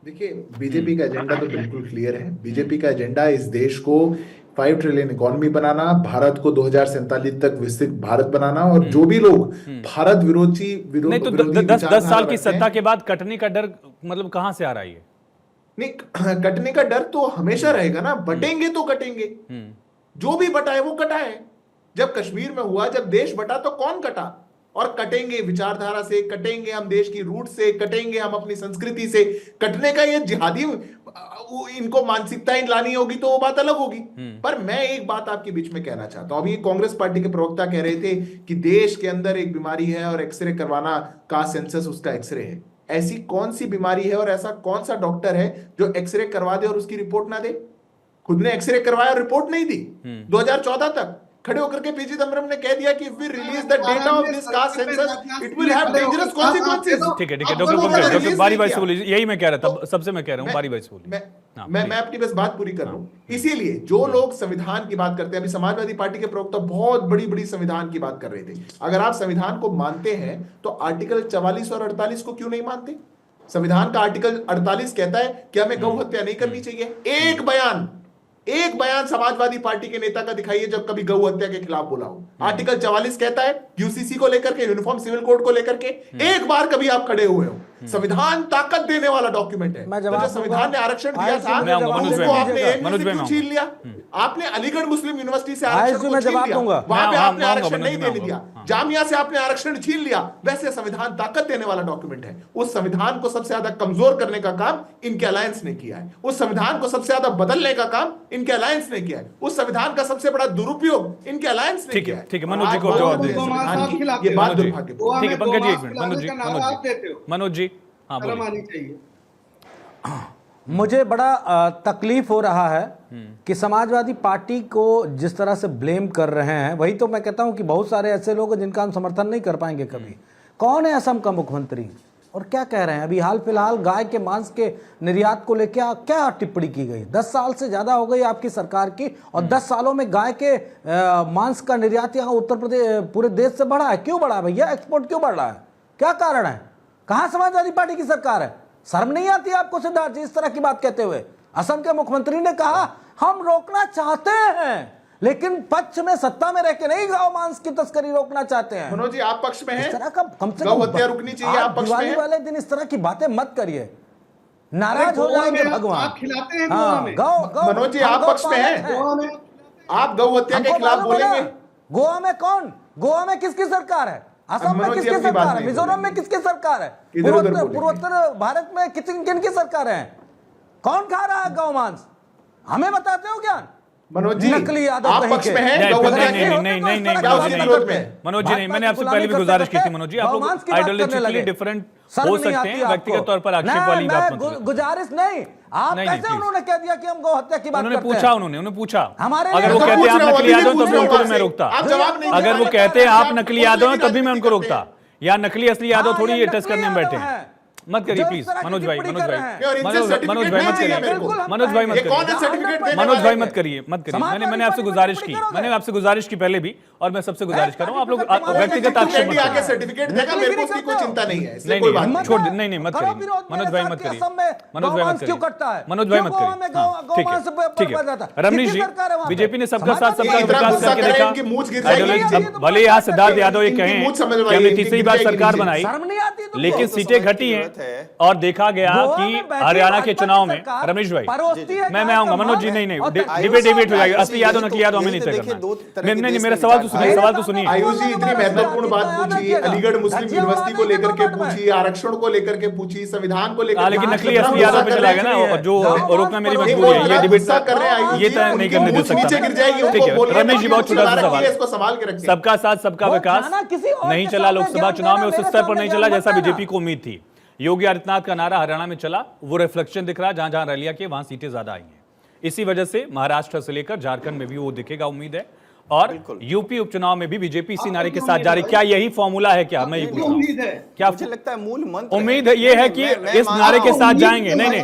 देखिए, बीजेपी का एजेंडा तो बिल्कुल क्लियर है। बीजेपी का एजेंडा इस देश को 5 ट्रिलियन इकोनॉमी बनाना, भारत को 2047 तक विकसित भारत बनाना, और जो भी लोग भारत विरोधी नहीं तो 10 साल की सत्ता के बाद कटने का डर मतलब कहां से आ रहा है? नहीं, कटने का डर तो हमेशा रहेगा ना। बटेंगे तो कटेंगे, जो भी बटा है वो कटा है। जब कश्मीर में हुआ, जब देश बटा तो कौन कटा? और कटेंगे विचारधारा से, कटेंगे हम देश की रूट से, कटेंगे हम अपनी संस्कृति से। कटने का ये जिहादी इनको मानसिकता लानी होगी तो वो बात अलग होगी। पर मैं एक बात आपके बीच में कहना चाहता हूं। अभी कांग्रेस पार्टी के प्रवक्ता कह रहे थे कि देश के अंदर एक बीमारी है और एक्सरे करवाना, कास्ट सेंसस उसका एक्सरे है। ऐसी कौन सी बीमारी है और ऐसा कौन सा डॉक्टर है जो एक्सरे करवा दे और उसकी रिपोर्ट ना दे? खुद ने एक्सरे करवाया और रिपोर्ट नहीं दी। 2014 तक खड़े होकर के पी चिदम्बरम ने कह दिया कि if we release the data of this caste census, it will have dangerous consequences। ठीक है डॉक्टर पंकज, बारी बारी से बोलिए। यही मैं कह रहा था, सबसे मैं कह रहा हूं, बारी बारी से बोलिए। मैं अपनी बस बात पूरी कर रहा हूं। इसीलिए जो लोग संविधान की बात करते हैं, अभी समाजवादी पार्टी के प्रवक्ता बहुत बड़ी संविधान की बात कर रहे थे। अगर आप संविधान को मानते हैं तो आर्टिकल 44 और 48 को क्यों नहीं मानते? संविधान का आर्टिकल 48 कहता है कि हमें गौ हत्या नहीं करनी चाहिए। एक बयान समाजवादी पार्टी के नेता का दिखाइए जब कभी गौ हत्या के खिलाफ बोला हो। आर्टिकल 44 कहता है यूसीसी को लेकर के, यूनिफॉर्म सिविल कोड को लेकर के एक बार कभी आप खड़े हुए हो? संविधान ताकत देने वाला डॉक्यूमेंट है। तो जब संविधान ने आरक्षण दिया था उसको आपने एक छीन लिया। आपने अलीगढ़ मुस्लिम यूनिवर्सिटी से आरक्षण को छीन लिया, वहां पे आपने आरक्षण नहीं देने दिया। जामिया से आपने आरक्षण छीन लिया। वैसे संविधान ताकत देने वाला डॉक्यूमेंट है। उस संविधान को सबसे ज्यादा कमजोर करने का काम इनके अलायंस ने किया है। उस संविधान को सबसे ज्यादा बदलने का काम इनके अलायंस ने किया है। उस संविधान का सबसे बड़ा दुरुपयोग इनके अलायंस ने किया है। ठीक है मनोज जी को जवाब दीजिए। ये बात दुर्भाग्यपूर्ण। ठीक है पंकज जी, एक मिनट। मनोज जी हाँ चाहिए। मुझे बड़ा तकलीफ हो रहा है कि समाजवादी पार्टी को जिस तरह से ब्लेम कर रहे हैं, वही तो मैं कहता हूं कि बहुत सारे ऐसे लोग हैं जिनका हम समर्थन नहीं कर पाएंगे कभी। कौन है असम का मुख्यमंत्री और क्या कह रहे हैं? अभी हाल फिलहाल गाय के मांस के निर्यात को लेकर क्या टिप्पणी की गई? 10 साल से ज्यादा हो गई आपकी सरकार की, और 10 सालों में गाय के मांस का निर्यात यहाँ उत्तर प्रदेश पूरे देश से बढ़ा है। क्यों बढ़ा है भैया? एक्सपोर्ट क्यों बढ़ रहा है? क्या कारण है? कहां समाजवादी पार्टी की सरकार है? शर्म नहीं आती आपको सिद्धार्थ जी इस तरह की बात कहते हुए? असम के मुख्यमंत्री ने कहा हम रोकना चाहते हैं, लेकिन पक्ष में सत्ता में रह के नहीं गौ मांस की तस्करी रोकना चाहते हैं। मनोज जी आप पक्ष में हैं? इस तरह का कम से गौ हत्या रुकनी चाहिए, आप पक्ष में हैं? दिवाली वाले दिन इस तरह की बातें मत करिए, नाराज हो जाएंगे भगवान। आप खिलाते हैं गौ। मनोज जी आप पक्ष में हैं? आप गौ हत्या के खिलाफ बोलेंगे? गोवा में कौन? गोवा में किसकी सरकार है? असम में किसकी सरकार है? मिजोरम में किसकी सरकार है? पूर्वोत्तर भारत में किनकी सरकार है? कौन खा रहा है गौ मांस? हमें बताते हो क्या? मनोज जी, नकली यादव आप कहीं पक्ष के। में हैं नहीं, गौ हत्या नहीं, के? नहीं, नहीं, नहीं, नहीं, क्या मनोज उसके जी, विरोध में? मनोज जी नहीं, मैंने आपसे पहले भी गुजारिश की थी मनोज जी, आप लोग आइडियोलॉजिकली डिफरेंट हो सकते हैं, व्यक्तिगत तौर पर आक्षेप वाली बात मत करिए। गुजारिश नहीं, आप नहीं, कैसे please। उन्होंने कह दिया कि हम गौ हत्या की बात उन्होंने करते पूछा, हैं? उन्होंने पूछा, हमारे अगर लिए वो तो कहते पूछ हैं रहा आप हूं, नकली अभी भी यादव पूछ तब रहा उनको हूं तो मैं रोकता। आप जवाब नहीं अगर वो दे कहते हैं रहे आप नकली यादव हैं तब भी मैं उनको करते रोकता, हैं। या नकली असली यादव हाँ, थोड़ी ये टेस्ट नकली करने में बैठे यादव हैं। हैं। मत करिए जो इस प्लीज, तरह की मनोज भाई, टिप्पणी मनोज कर भाई, रहे हैं। और इनसे मनोज भाई मत certificate करिए, नहीं है, मनोज भाई मत ये कौन है करिए, सर्टिफिकेट देने मनोज वाले? भाई मत करिए, मत करिए। मैंने आपसे गुजारिश की, मैंने आपसे गुजारिश की पहले भी, और मैं सबसे गुजारिश कर रहा हूँ, आप लोग व्यक्तिगत आक्षेप मत आके करिए। सर्टिफिकेट देगा, मेरे को उसकी कोई चिंता नहीं है, इसलिए नहीं कोई बात नहीं नहीं। छोड़ नहीं नहीं मत करिए, मनोज भाई मत करिए, मनोज भाई मत करिए, मनोज भाई मत करिए। हाँ, ठीक है, ठीक है। रमनीश जी, बीजेपी ने सबका साथ सबका इतना विकास गुस्सा करके करें, देखा, इनकी मूंछ गिर जाएगी। आइडियोलॉजी, अब भले ही यहाँ सिद्धार्थ यादव ये इनकी कहें मूंछ समझ कि वाली, हमने इनकी तीसरी गिर बार जाएगी सरकार नीचे। बनाई, शर्म नहीं आती तुमको? लेकिन तो सीटें समझने घटी की हैं जरूरत है। और देखा गया गोवा कि में बैठी हरियाणा के भाजपा चुनाव की में, सरकार रमेश भाई, परोसती है मैं गाय आऊंगा, का मनोज जी मांस नहीं नहीं और डिबेट हो जाएगा, असली यादव नकली यादव हमें नहीं यही तो तय देखिए, करना दो तरह है। के नहीं देश मेरा में सवाल तो विचार सुनिए, है। सवाल तो सुनिए। आयुष जी इतनी महत्वपूर्ण बात पूछी, अलीगढ़ मुस्लिम यूनिवर्सिटी को लेकर के पूछी, आरक्षण को लेकर के पूछी, संविधान को लेकर लेकिन के नकली असली यादव पे चला गया ना, और जो रोकना मेरी मजबूरी है, ये डिबेट ये तय नहीं करने दे सकता। नीचे गिर जाएगी, ठीक उनको है, रमेश जी बहुत छोटा सा सवाल, इसको संभाल के रखिए। सबका साथ सबका वो विकास जाना किसी और नहीं के चला सामने लोकसभा ज्ञान चुनाव में, देना, उस मेरे स्तर पर सामने नहीं ज्ञान चला मत जैसा देना। बीजेपी को उम्मीद थी। योगी आदित्यनाथ का नारा हरियाणा में चला, वो रिफ्लेक्शन दिख रहा है, जहां जहां रैलियां की वहां सीटें ज्यादा आई हैं। इसी वजह से महाराष्ट्र से लेकर झारखंड में भी वो दिखेगा, उम्मीद है। और यूपी उपचुनाव में भी बीजेपी इसी नारे के साथ जा रही। क्या यही फॉर्मूला है क्या? मैं ये पूछ रहा उम्मीद हूँ, है। क्या मुझे लगता है मूल मंत्र उम्मीद है ये है कि इस नारे के साथ जाएंगे? नहीं नहीं,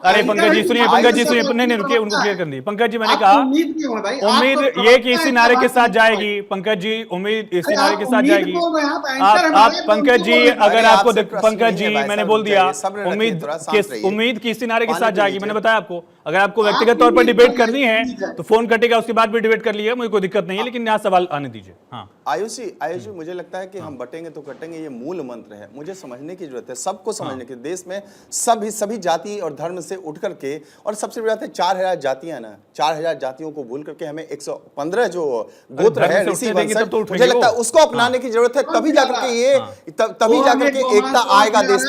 अरे पंकज जी सुनिए, पंकज जी सुनिए, नहीं नहीं रुकिए, उनको क्लियर कर दी। पंकज जी मैंने कहा उम्मीद ये कि इसी नारे के साथ जाएगी। पंकज जी उम्मीद इसी नारे के साथ जाएगी। आप पंकज जी, अगर आपको पंकज जी मैंने बोल दिया उम्मीद की इसी नारे के साथ जाएगी, मैंने बताया आपको। अगर आपको व्यक्तिगत तौर पर डिबेट करनी है तो फोन कटेगा, उसके बाद भी डिबेट कर लिए, मुझे कोई दिक्कत नहीं है, लेकिन यहाँ सवाल आने दीजिए। हाँ आयुष जी मुझे लगता है कि हम बटेंगे तो कटेंगे, ये मूल मंत्र है। मुझे समझने की जरूरत है, सबको समझने की। देश में सभी जाति और धर्म से उठ करके, और सबसे बड़ी बात है 4000 जातियां ना, 4000 जातियों को भूल करके हमें 115 जो गोत्र है ऋषि वंशज, मुझे लगता है उसको अपनाने की जरूरत है। तभी जाकर के ये एकता आएगा देश में।